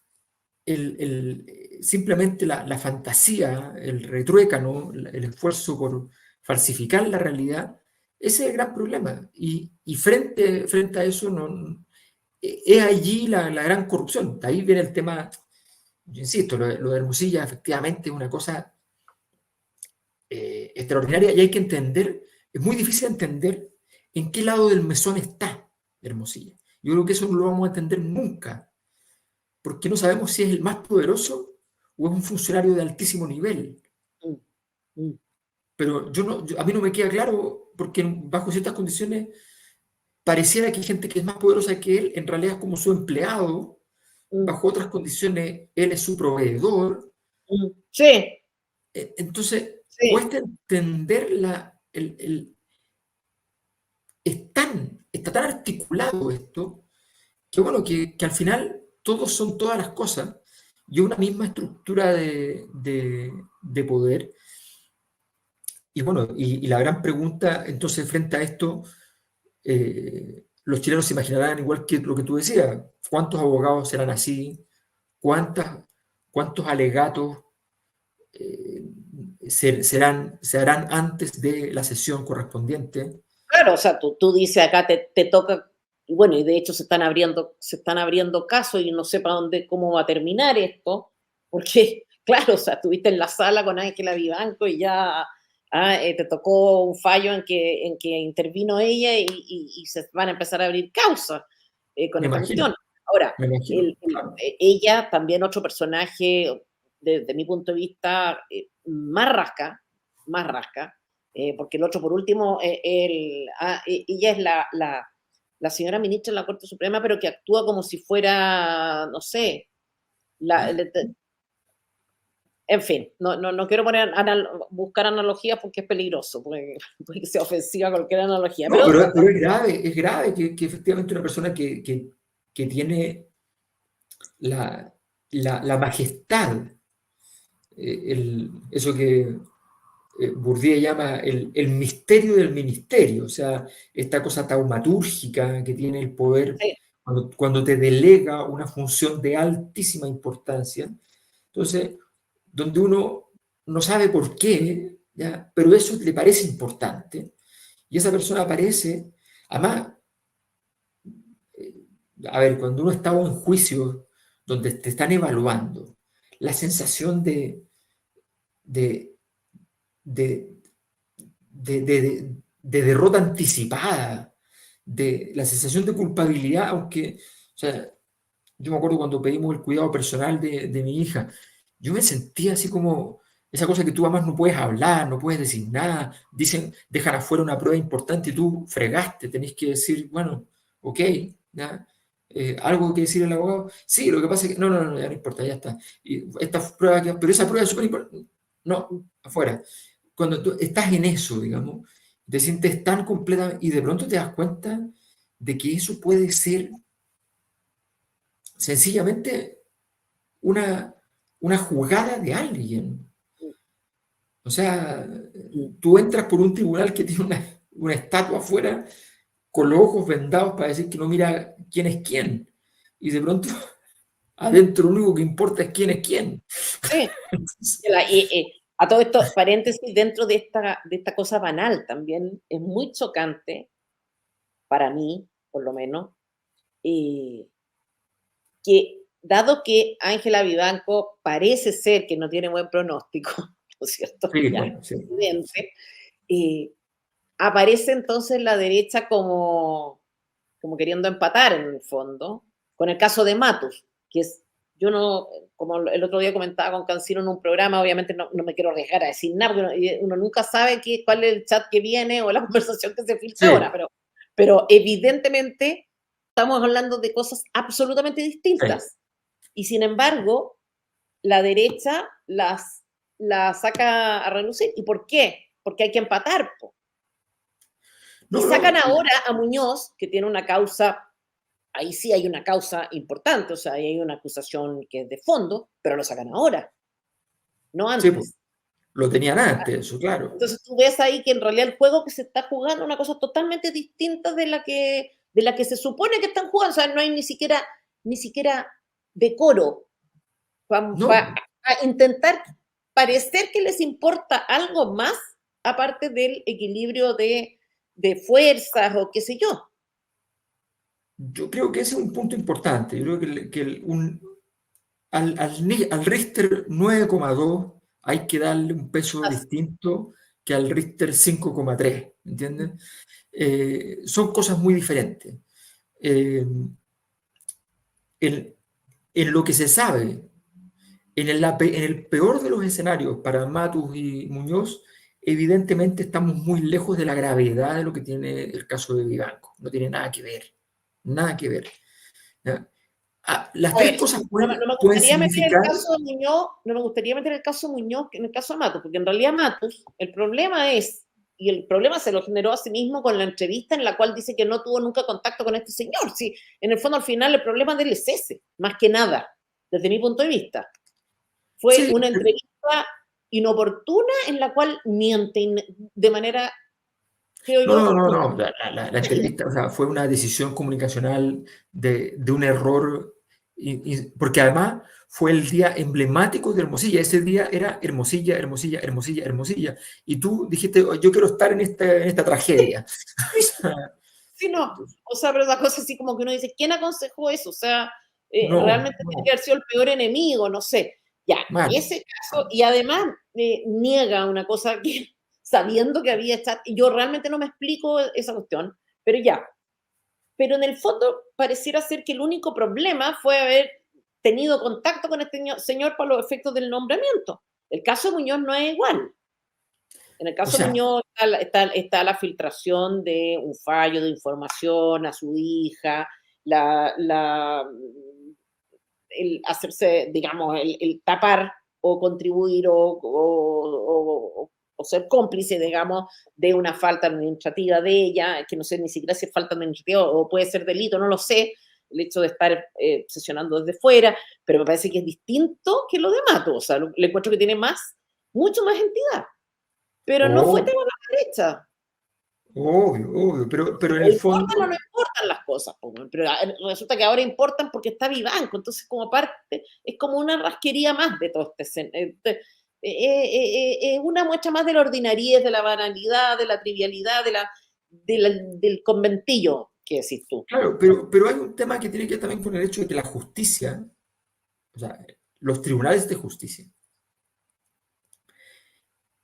simplemente la fantasía, el retruécano, el esfuerzo por falsificar la realidad, ese es el gran problema. Y frente a eso, es allí la gran corrupción. De ahí viene el tema, yo insisto, lo de Hermosilla efectivamente es una cosa extraordinaria y hay que entender, es muy difícil entender en qué lado del mesón está Hermosilla. Yo creo que eso no lo vamos a entender nunca, porque no sabemos si es el más poderoso o es un funcionario de altísimo nivel. mm, mm, Pero a mí no me queda claro, porque bajo ciertas condiciones pareciera que hay gente que es más poderosa que él, en realidad es como su empleado, mm, bajo otras condiciones él es su proveedor. sí, Entonces, sí, cuesta entender está tan articulado esto, que bueno, que al final todos son todas las cosas y una misma estructura de poder. Y bueno, y la gran pregunta, entonces, frente a esto, los chilenos se imaginarán, igual que lo que tú decías, cuántos abogados serán así, cuántas, cuántos alegatos eh, se harán antes de la sesión correspondiente. claro, o sea, tú dices acá te toca, y bueno, y de hecho se están abriendo casos y no sé para dónde, cómo va a terminar esto, porque, claro, o sea, estuviste en la sala con Ángela Vivanco y ya te tocó un fallo en que intervino ella y se van a empezar a abrir causas con Me esta imagino, cuestión. Ahora, me imagino, claro. ella también otro personaje, desde mi punto de vista, más rasca, porque el otro, por último, ella es la señora ministra de la Corte Suprema, pero que actúa como si fuera, no sé, la, en fin, no quiero buscar analogías porque es peligroso, puede que sea ofensiva cualquier analogía, No, pero pero es grave que efectivamente una persona que tiene la majestad eso que Bourdieu llama el misterio del ministerio, o sea, esta cosa taumatúrgica que tiene el poder Sí, cuando te delega una función de altísima importancia. Entonces, donde uno no sabe por qué, ¿ya? Pero eso le parece importante, y esa persona aparece, además, eh, a ver, cuando uno está en juicio donde te están evaluando, la sensación de, de, de derrota anticipada, de la sensación de culpabilidad, aunque, o sea, yo me acuerdo cuando pedimos el cuidado personal de mi hija, yo me sentía así como esa cosa que tú además no puedes hablar, no puedes decir nada, dicen, dejan afuera una prueba importante y tú fregaste, tenés que decir, bueno, ok, ya, algo que decir el abogado, sí, lo que pasa es que, no, no, no, ya no importa, ya está. Y esta prueba, pero esa prueba es súper importante, no, afuera. Cuando tú estás en eso, digamos, te sientes tan completa y de pronto te das cuenta de que eso puede ser sencillamente una, una jugada de alguien. O sea, tú entras por un tribunal que tiene una estatua afuera con los ojos vendados para decir que no mira quién es quién. Y de pronto, adentro lo único que importa es quién es quién. sí. A todo esto, paréntesis, dentro de esta cosa banal también, es muy chocante, para mí, por lo menos, eh, que dado que Ángela Vivanco parece ser que no tiene buen pronóstico, ¿no es cierto? Sí, Ya, bueno, sí. evidente, eh, aparece entonces la derecha como queriendo empatar en el fondo, con el caso de Matus, que es, yo no, como el otro día comentaba con Cancino en un programa, obviamente no me quiero arriesgar a decir nada, porque uno nunca sabe cuál es el chat que viene o la conversación que se filtra ahora, Sí, pero evidentemente estamos hablando de cosas absolutamente sí. distintas. Y sin embargo, la derecha la saca a relucir. ¿Y por qué? Porque hay que empatar, po. Y No, sacan no, ahora a Muñoz, que tiene una causa, ahí sí hay una causa importante, o sea, ahí hay una acusación que es de fondo, pero lo sacan ahora, no sí, pues, antes. lo tenían antes, eso, claro. Entonces tú ves ahí que en realidad el juego que se está jugando es una cosa totalmente distinta de la que se supone que están jugando, o sea, no hay ni siquiera decoro para No, intentar parecer que les importa algo más aparte del equilibrio de fuerzas o qué sé yo. yo creo que ese es un punto importante. Yo creo al Richter 9,2 hay que darle un peso distinto que al Richter 5,3, ¿entiendes? Son cosas muy diferentes. Eh, en, en lo que se sabe, en el peor de los escenarios para Matus y Muñoz, evidentemente estamos muy lejos de la gravedad de lo que tiene el caso de Vivanco. No tiene nada que ver, nada que ver. ¿Ya? Ah, las A tres ver, cosas no me pueden gustaría meter el significar. caso de Muñoz, no me gustaría meter el caso de Muñoz en el caso de Matus, porque en realidad Matus, el problema es, y el problema se lo generó a sí mismo con la entrevista en la cual dice que no tuvo nunca contacto con este señor. Sí, en el fondo al final el problema de él es ese, más que nada, desde mi punto de vista. Fue Sí, una entrevista inoportuna en la cual miente de manera, creo no, yo, no, no, oportuna. no. La entrevista, o sea, fue una decisión comunicacional de un error, porque además fue el día emblemático de Hermosilla. Ese día era Hermosilla, Hermosilla, Hermosilla, Hermosilla. Y tú dijiste, "Oh, yo quiero estar en esta tragedia." O Sí, sea, sí, no. O sea, pero la cosa así como que uno dice, ¿quién aconsejó eso? O sea, no, realmente tiene que no, haber sido el peor enemigo, no sé. Ya, mal, ese caso, mal. y además niega una cosa que, sabiendo que había chat, y yo realmente no me explico esa cuestión, pero ya. Pero en el fondo pareciera ser que el único problema fue haber tenido contacto con este señor para los efectos del nombramiento. El caso de Muñoz no es igual. En el O caso de sea, Muñoz está la filtración de un fallo de información a su hija, el hacerse, digamos, el tapar o contribuir o ser cómplice, digamos, de una falta administrativa de ella, que no sé ni siquiera si es falta administrativa o puede ser delito, no lo sé, el hecho de estar sesionando desde fuera, pero me parece que es distinto que lo de Mato, o sea, le encuentro que tiene mucho más entidad, pero no fue Oh, tema de la derecha. obvio, obvio, pero en O el importan o no fondo, importan las cosas, pero resulta que ahora importan porque está Vivanco, entonces como parte, es como una rasquería más de todo es una muestra más de la ordinariedad, de la banalidad, de la trivialidad, del conventillo, que decís tú. claro, pero hay un tema que tiene que ver también con el hecho de que la justicia, o sea, los tribunales de justicia,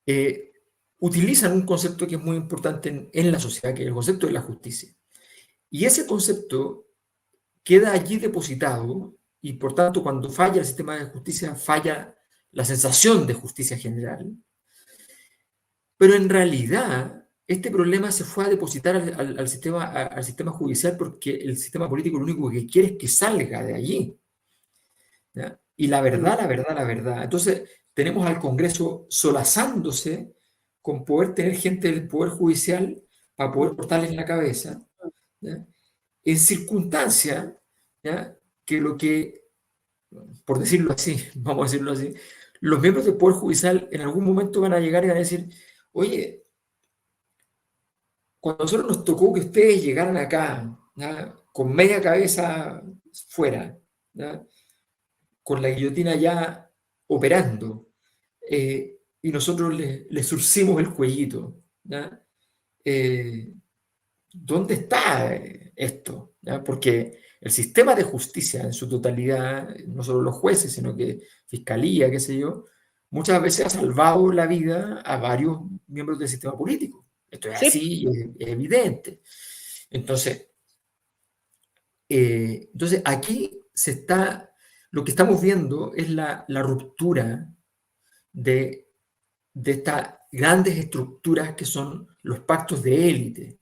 eh, utilizan un concepto que es muy importante en la sociedad, que es el concepto de la justicia. Y ese concepto queda allí depositado y por tanto cuando falla el sistema de justicia, falla la sensación de justicia general. Pero en realidad, este problema se fue a depositar al sistema judicial porque el sistema político lo único que quiere es que salga de allí. ¿Ya? Y la Mm. verdad, la verdad, la verdad. Entonces, tenemos al Congreso solazándose con poder tener gente del Poder Judicial para poder cortarles la cabeza, ¿ya? En circunstancias, ¿ya? Que lo que, por decirlo así, vamos a decirlo así, los miembros del Poder Judicial en algún momento van a llegar y van a decir, oye, cuando a nosotros nos tocó que ustedes llegaran acá, ¿ya? Con media cabeza fuera, ¿ya? Con la guillotina ya operando, y nosotros le surcimos el cuellito, ¿ya? Eh, ¿Dónde está esto? ¿Ya? Porque el sistema de justicia en su totalidad, no solo los jueces, sino que fiscalía, qué sé yo, muchas veces ha salvado la vida a varios miembros del sistema político. Esto es Sí, así, es evidente. Entonces, entonces, aquí lo que estamos viendo es la ruptura de, de estas grandes estructuras que son los pactos de élite.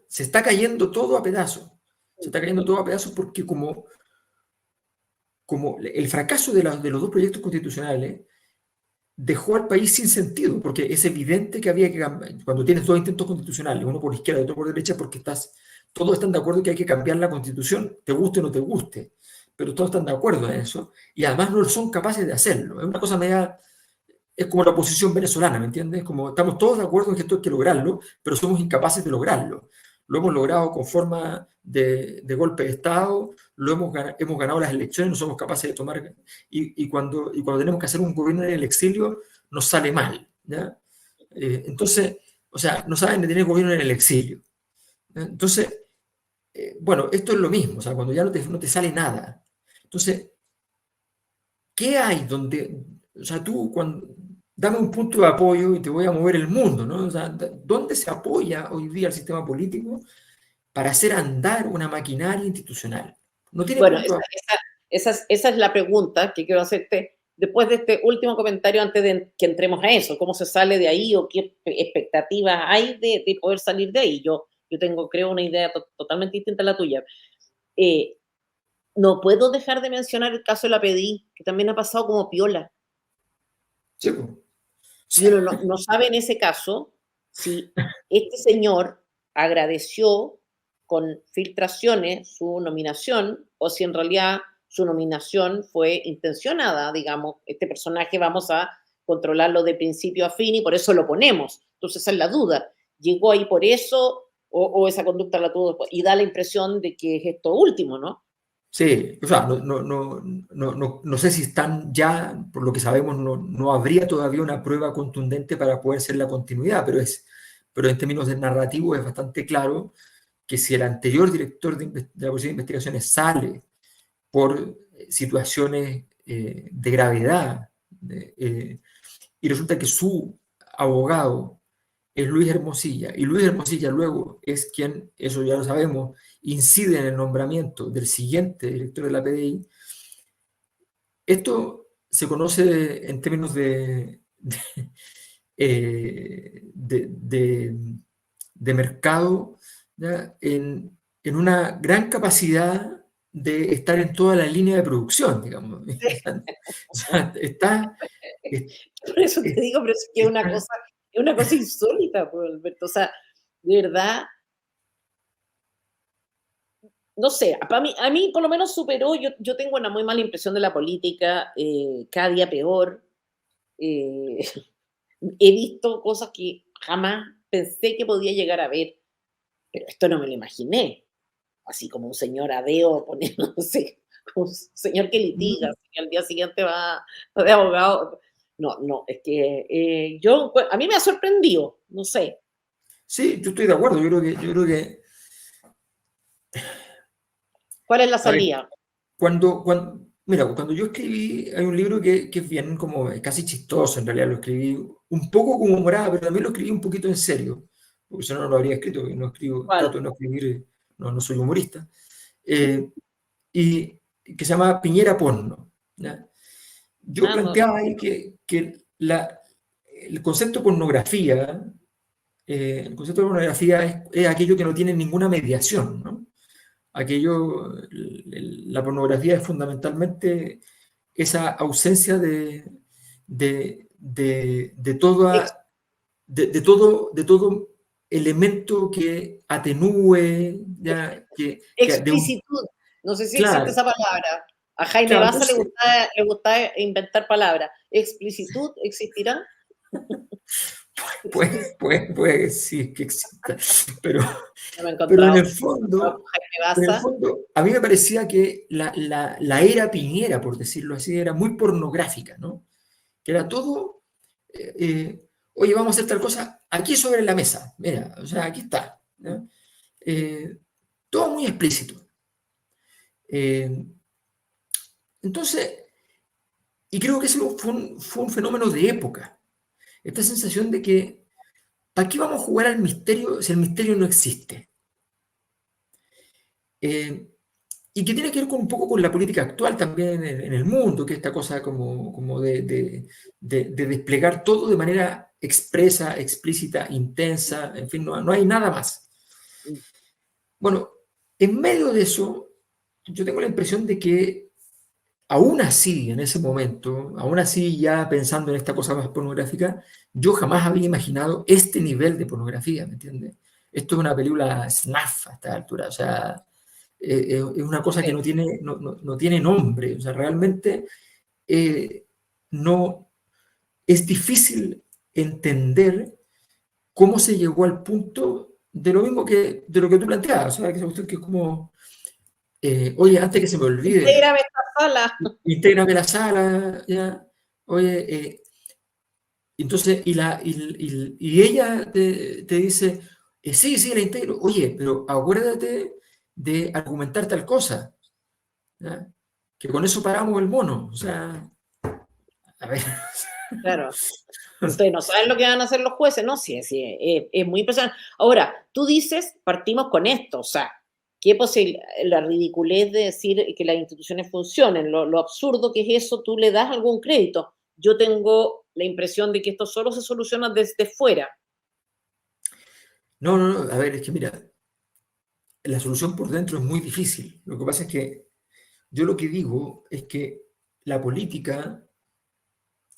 Se está cayendo todo a pedazos. Se está cayendo todo a pedazos porque como el fracaso de los dos proyectos constitucionales dejó al país sin sentido, porque es evidente que había que cambiar, cuando tienes dos intentos constitucionales, uno por izquierda y otro por derecha, porque todos están de acuerdo que hay que cambiar la constitución, te guste o no te guste, pero todos están de acuerdo en eso, y además no son capaces de hacerlo. Es una cosa media, es como la oposición venezolana, ¿me entiendes? Como estamos todos de acuerdo en que esto hay que lograrlo, pero somos incapaces de lograrlo. Lo hemos logrado con forma de golpe de Estado, hemos ganado las elecciones, no somos capaces de tomar, y cuando tenemos que hacer un gobierno en el exilio, nos sale mal, ¿ya? Entonces, o sea, no saben de tener gobierno en el exilio. ¿Ya? Entonces, bueno, esto es lo mismo, o sea, cuando ya no te sale nada. Entonces, ¿qué hay donde, o sea, dame un punto de apoyo y te voy a mover el mundo, ¿no? O sea, ¿dónde se apoya hoy día el sistema político para hacer andar una maquinaria institucional? No tiene bueno, punto de apoyo. esa es la pregunta que quiero hacerte después de este último comentario, antes de que entremos a eso, cómo se sale de ahí o qué expectativas hay de poder salir de ahí. Yo tengo, creo, una idea totalmente distinta a la tuya. Eh, no puedo dejar de mencionar el caso de la PDI, que también ha pasado como piola. Sí, pues. Y uno no sabe en ese caso si este señor agradeció con filtraciones su nominación o si en realidad su nominación fue intencionada, digamos, este personaje vamos a controlarlo de principio a fin y por eso lo ponemos. Entonces esa es la duda. ¿Llegó ahí por eso o esa conducta la tuvo después? Y da la impresión de que es esto último, ¿no? Sí, o sea, no sé si están ya, por lo que sabemos, no habría todavía una prueba contundente para poder ser la continuidad, pero en términos de narrativo es bastante claro que si el anterior director de la Policía de Investigaciones sale por situaciones de gravedad, y resulta que su abogado es Luis Hermosilla, y Luis Hermosilla luego es quien, eso ya lo sabemos, incide en el nombramiento del siguiente director de la PDI. Esto se conoce en términos de mercado, ¿ya? En una gran capacidad de estar en toda la línea de producción, digamos. O sea, Por eso te es- digo, pero es que está, es una cosa insólita, pues, Alberto. O sea, de verdad, no sé, a mí por lo menos superó, yo tengo una muy mala impresión de la política, cada día peor. eh, He visto cosas que jamás pensé que podía llegar a ver, pero esto no me lo imaginé. Así como un señor adeo poniéndose, como un señor que litiga, Mm, así que al día siguiente va de abogado. No, no, es que a mí me ha sorprendido, no sé, sí, yo estoy de acuerdo. Yo creo que, ¿cuál es la a ver, salida? mira, cuando yo escribí, hay un libro que es bien como casi chistoso, en realidad lo escribí un poco como humorada, pero también lo escribí un poquito en serio, porque si no, no lo habría escrito, porque no escribo, ¿Cuál? trato de no escribir, no, no soy humorista, eh, y que se llama Piñera Porno, ¿ya? Yo Ah, no, planteaba ahí que el concepto pornografía, el concepto de pornografía es aquello que no tiene ninguna mediación, ¿no? Aquello, la pornografía es fundamentalmente esa ausencia de ex- toda, de todo elemento que atenúe, ya, de un, explicitud. No sé si existe claro, esa palabra. A Jaime claro, Baza entonces, le gustaba inventar palabras. ¿Explicitud existirá? puede que sí que exista, pero, No me he pero en el encontrado fondo, con Jaime en el Baza. fondo, a mí me parecía que la era Piñera, por decirlo así, era muy pornográfica, ¿no? Que era todo, oye, vamos a hacer tal cosa aquí sobre la mesa, mira, o sea, aquí está, ¿no? Eh, todo muy explícito. Eh, entonces, y creo que eso fue un fenómeno de época, esta sensación de que, ¿para qué vamos a jugar al misterio si el misterio no existe? Eh, y que tiene que ver con un poco con la política actual también en el mundo, que esta cosa como de desplegar todo de manera expresa, explícita, intensa, en fin, no hay nada más. Bueno, en medio de eso, yo tengo la impresión de que aún así, en ese momento, aún así ya pensando en esta cosa más pornográfica, yo jamás había imaginado este nivel de pornografía, ¿me entiendes? Esto es una película snuff a esta altura, o sea, es una cosa que Sí. no tiene nombre, o sea, realmente eh, no, es difícil entender cómo se llegó al punto de lo mismo de lo que tú planteabas, o sea, que esa cuestión que es como, oye, antes que se me olvide, Intégrame esta sala. intégrame la sala, ya, oye, entonces, y ella te dice, sí, sí, la integro, oye, pero acuérdate de argumentar tal cosa, ¿ya? Que con eso paramos el mono, o sea, a ver, Claro. Ustedes no saben lo que van a hacer los jueces, ¿no? Sí, sí, es muy impresionante. Ahora, tú dices, partimos con esto, o sea, qué posible, la ridiculez de decir que las instituciones funcionen, lo absurdo que es eso, tú le das algún crédito. Yo tengo la impresión de que esto solo se soluciona desde fuera. no, no, no, a ver, es que mira, la solución por dentro es muy difícil. Lo que pasa es que yo lo que digo es que la política,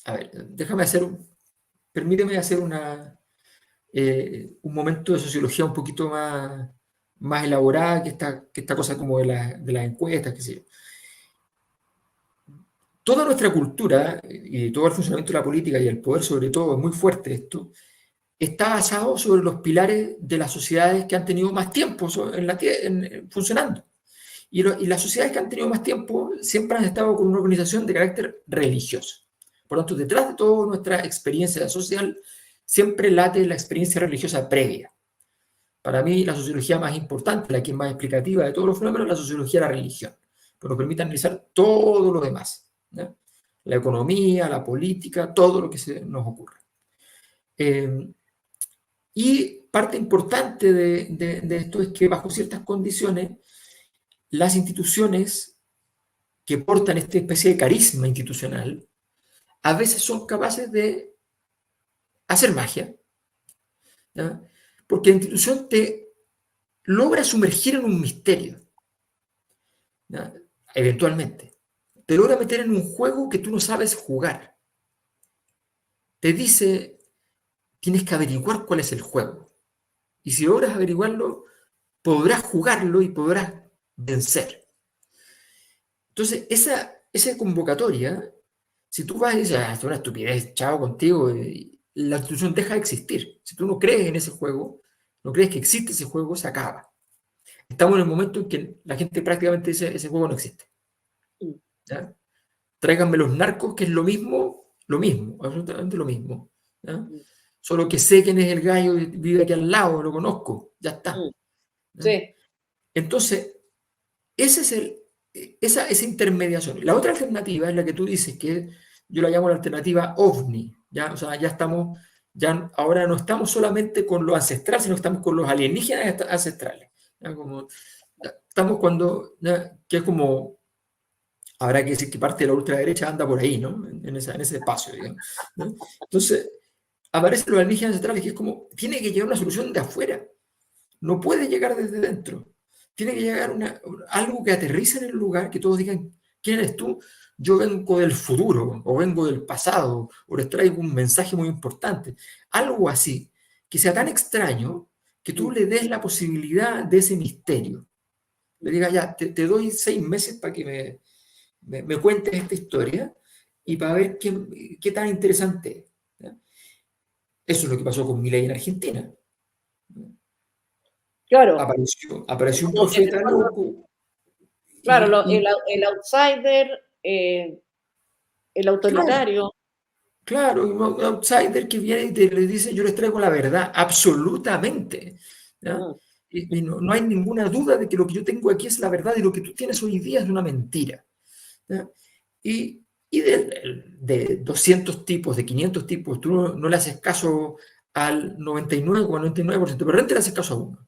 a ver, permíteme hacer un momento de sociología un poquito más elaborada que esta cosa como de las encuestas, qué sé yo. Toda nuestra cultura y todo el funcionamiento de la política y el poder sobre todo, es muy fuerte esto, está basado sobre los pilares de las sociedades que han tenido más tiempo funcionando. Y las sociedades que han tenido más tiempo siempre han estado con una organización de carácter religioso. Por lo tanto, detrás de toda nuestra experiencia social, siempre late la experiencia religiosa previa. Para mí, la sociología más importante, la que es más explicativa de todos los fenómenos, es la sociología de la religión, que nos permite analizar todo lo demás, ¿no? La economía, la política, todo lo que se nos ocurre. Eh, y parte importante de esto es que bajo ciertas condiciones, las instituciones que portan esta especie de carisma institucional, a veces son capaces de hacer magia, ¿ya? Porque la institución te logra sumergir en un misterio, ¿ya? Eventualmente. Te logra meter en un juego que tú no sabes jugar. Te dice, tienes que averiguar cuál es el juego. Y si logras averiguarlo, podrás jugarlo y podrás vencer. Entonces, esa convocatoria, si tú vas y dices, es una estupidez, chao contigo, la institución deja de existir. Si tú no crees en ese juego, no crees que existe ese juego, se acaba. Estamos en el momento en que la gente prácticamente dice, ese juego no existe. ¿Ya? Tráiganme los narcos, que es lo mismo, absolutamente lo mismo. ¿Ya? Solo que sé quién es el gallo y vive aquí al lado, lo conozco, ya está. ¿Ya? Sí. Entonces, esa intermediación. La otra alternativa es la que tú dices, que yo la llamo la alternativa OVNI. ¿Ya? O sea, ahora no estamos solamente con los ancestrales, sino que estamos con los alienígenas ancestrales. ¿Ya? Estamos que es como, habrá que decir que parte de la ultraderecha anda por ahí, ¿no? En ese espacio, digamos, ¿no? Entonces, aparecen los alienígenas ancestrales, que es como, tiene que llegar una solución de afuera, no puede llegar desde dentro. Tiene que llegar algo que aterrice en el lugar, que todos digan, ¿quién eres tú? Yo vengo del futuro, o vengo del pasado, o les traigo un mensaje muy importante. Algo así, que sea tan extraño, que tú le des la posibilidad de ese misterio. Le digas, ya, te doy 6 meses para que me cuentes esta historia, y para ver qué tan interesante es. ¿Ya? Eso es lo que pasó con Milei en Argentina. Claro. Apareció un profeta loco. Claro, el outsider, el autoritario. Claro, un outsider que viene y le dice, yo les traigo la verdad, absolutamente. ¿Ya? Y no hay ninguna duda de que lo que yo tengo aquí es la verdad y lo que tú tienes hoy día es una mentira. ¿Ya? Y de 200 tipos, de 500 tipos, tú no le haces caso al 99,99%, pero realmente le haces caso a uno.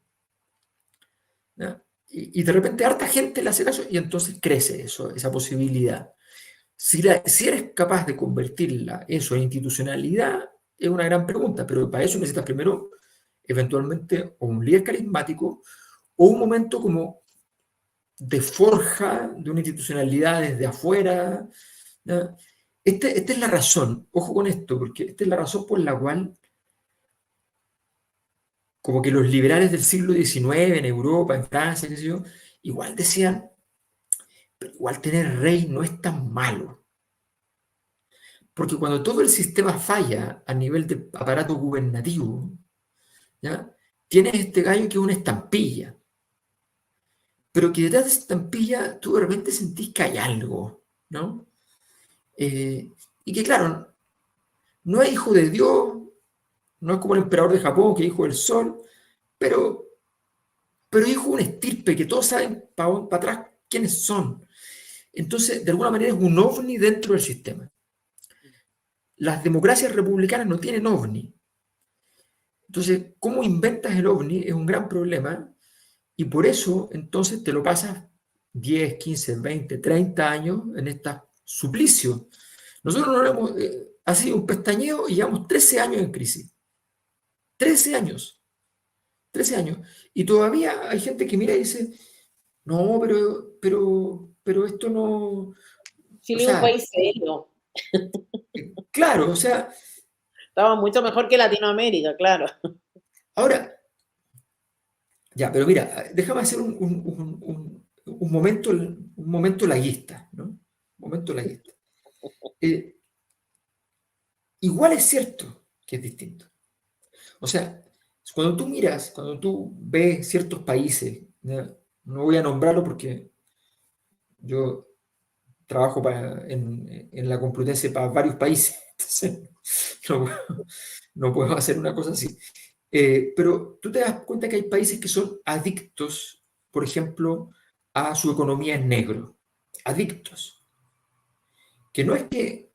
¿Ya? Y de repente harta gente le hace caso y entonces crece esa posibilidad. Si eres capaz de convertirla eso en institucionalidad, es una gran pregunta, pero para eso necesitas primero, eventualmente, o un líder carismático o un momento como de forja de una institucionalidad desde afuera. ¿Ya? Esta es la razón, ojo con esto, porque esta es la razón por la cual como que los liberales del siglo XIX en Europa, en Francia, qué sé yo, igual decían, pero igual tener rey no es tan malo. Porque cuando todo el sistema falla a nivel de aparato gubernativo, ¿ya? Tienes este gallo que es una estampilla, pero que detrás de esa estampilla tú de repente sentís que hay algo, ¿no? Y que claro, no es hijo de Dios, no es como el emperador de Japón, que es hijo del sol, pero, pero es hijo de una estirpe que todos saben para atrás quiénes son. Entonces, de alguna manera es un ovni dentro del sistema. Las democracias republicanas no tienen ovni. Entonces, ¿cómo inventas el ovni? Es un gran problema y por eso entonces te lo pasas 10, 15, 20, 30 años en este suplicio. Nosotros no hemos, ha sido un pestañeo y llevamos 13 años en crisis. 13 años. 13 años. Y todavía hay gente que mira y dice, no, pero esto no... O Chile es un sea, país serio. claro, o sea, Estaba mucho mejor que Latinoamérica, claro. ahora, ya, pero mira, déjame hacer un momento laguista, ¿no? Un momento laguista. Igual es cierto que es distinto. O sea, cuando tú ves ciertos países, ¿no? No voy a nombrarlo porque yo trabajo en la Complutense para varios países, entonces no, no puedo hacer una cosa así. Pero tú te das cuenta que hay países que son adictos, por ejemplo, a su economía en negro. Adictos. Que no es que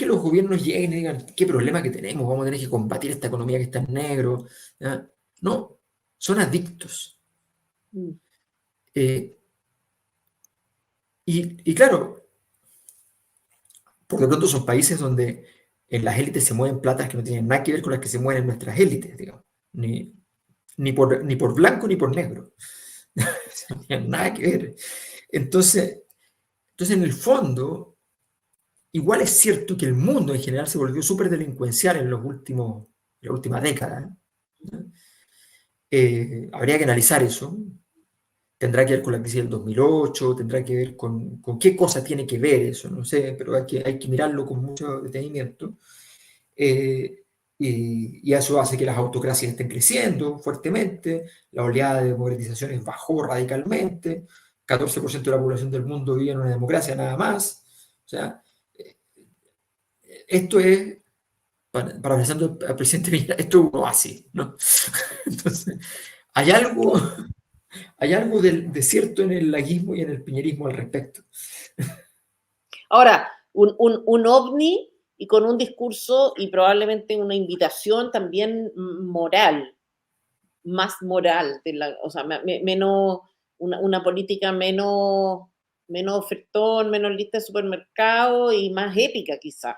los gobiernos lleguen y digan, qué problema que tenemos, vamos a tener que combatir esta economía que está en negro. ¿Ya? No, son adictos. Eh, y claro, por lo pronto son países donde en las élites se mueven platas que no tienen nada que ver con las que se mueven en nuestras élites, digamos. Ni por blanco ni por negro. No tienen nada que ver. Entonces, en el fondo, igual es cierto que el mundo en general se volvió súper delincuencial en la última década. ¿No? Habría que analizar eso. tendrá que ver con la crisis del 2008, tendrá que ver con qué cosa tiene que ver eso, no sé, pero hay que mirarlo con mucho detenimiento. Y eso hace que las autocracias estén creciendo fuertemente, la oleada de democratizaciones bajó radicalmente, 14% de la población del mundo vive en una democracia nada más. O sea, eh, esto es, parafraseando al presidente Piñera, esto es un oasis, ¿no? Entonces, hay algo, hay algo de cierto en el laguismo y en el piñerismo al respecto. Ahora, un ovni y con un discurso y probablemente una invitación también moral, más moral, o sea, menos, una política menos ofertón, menos lista de supermercado y más ética quizá.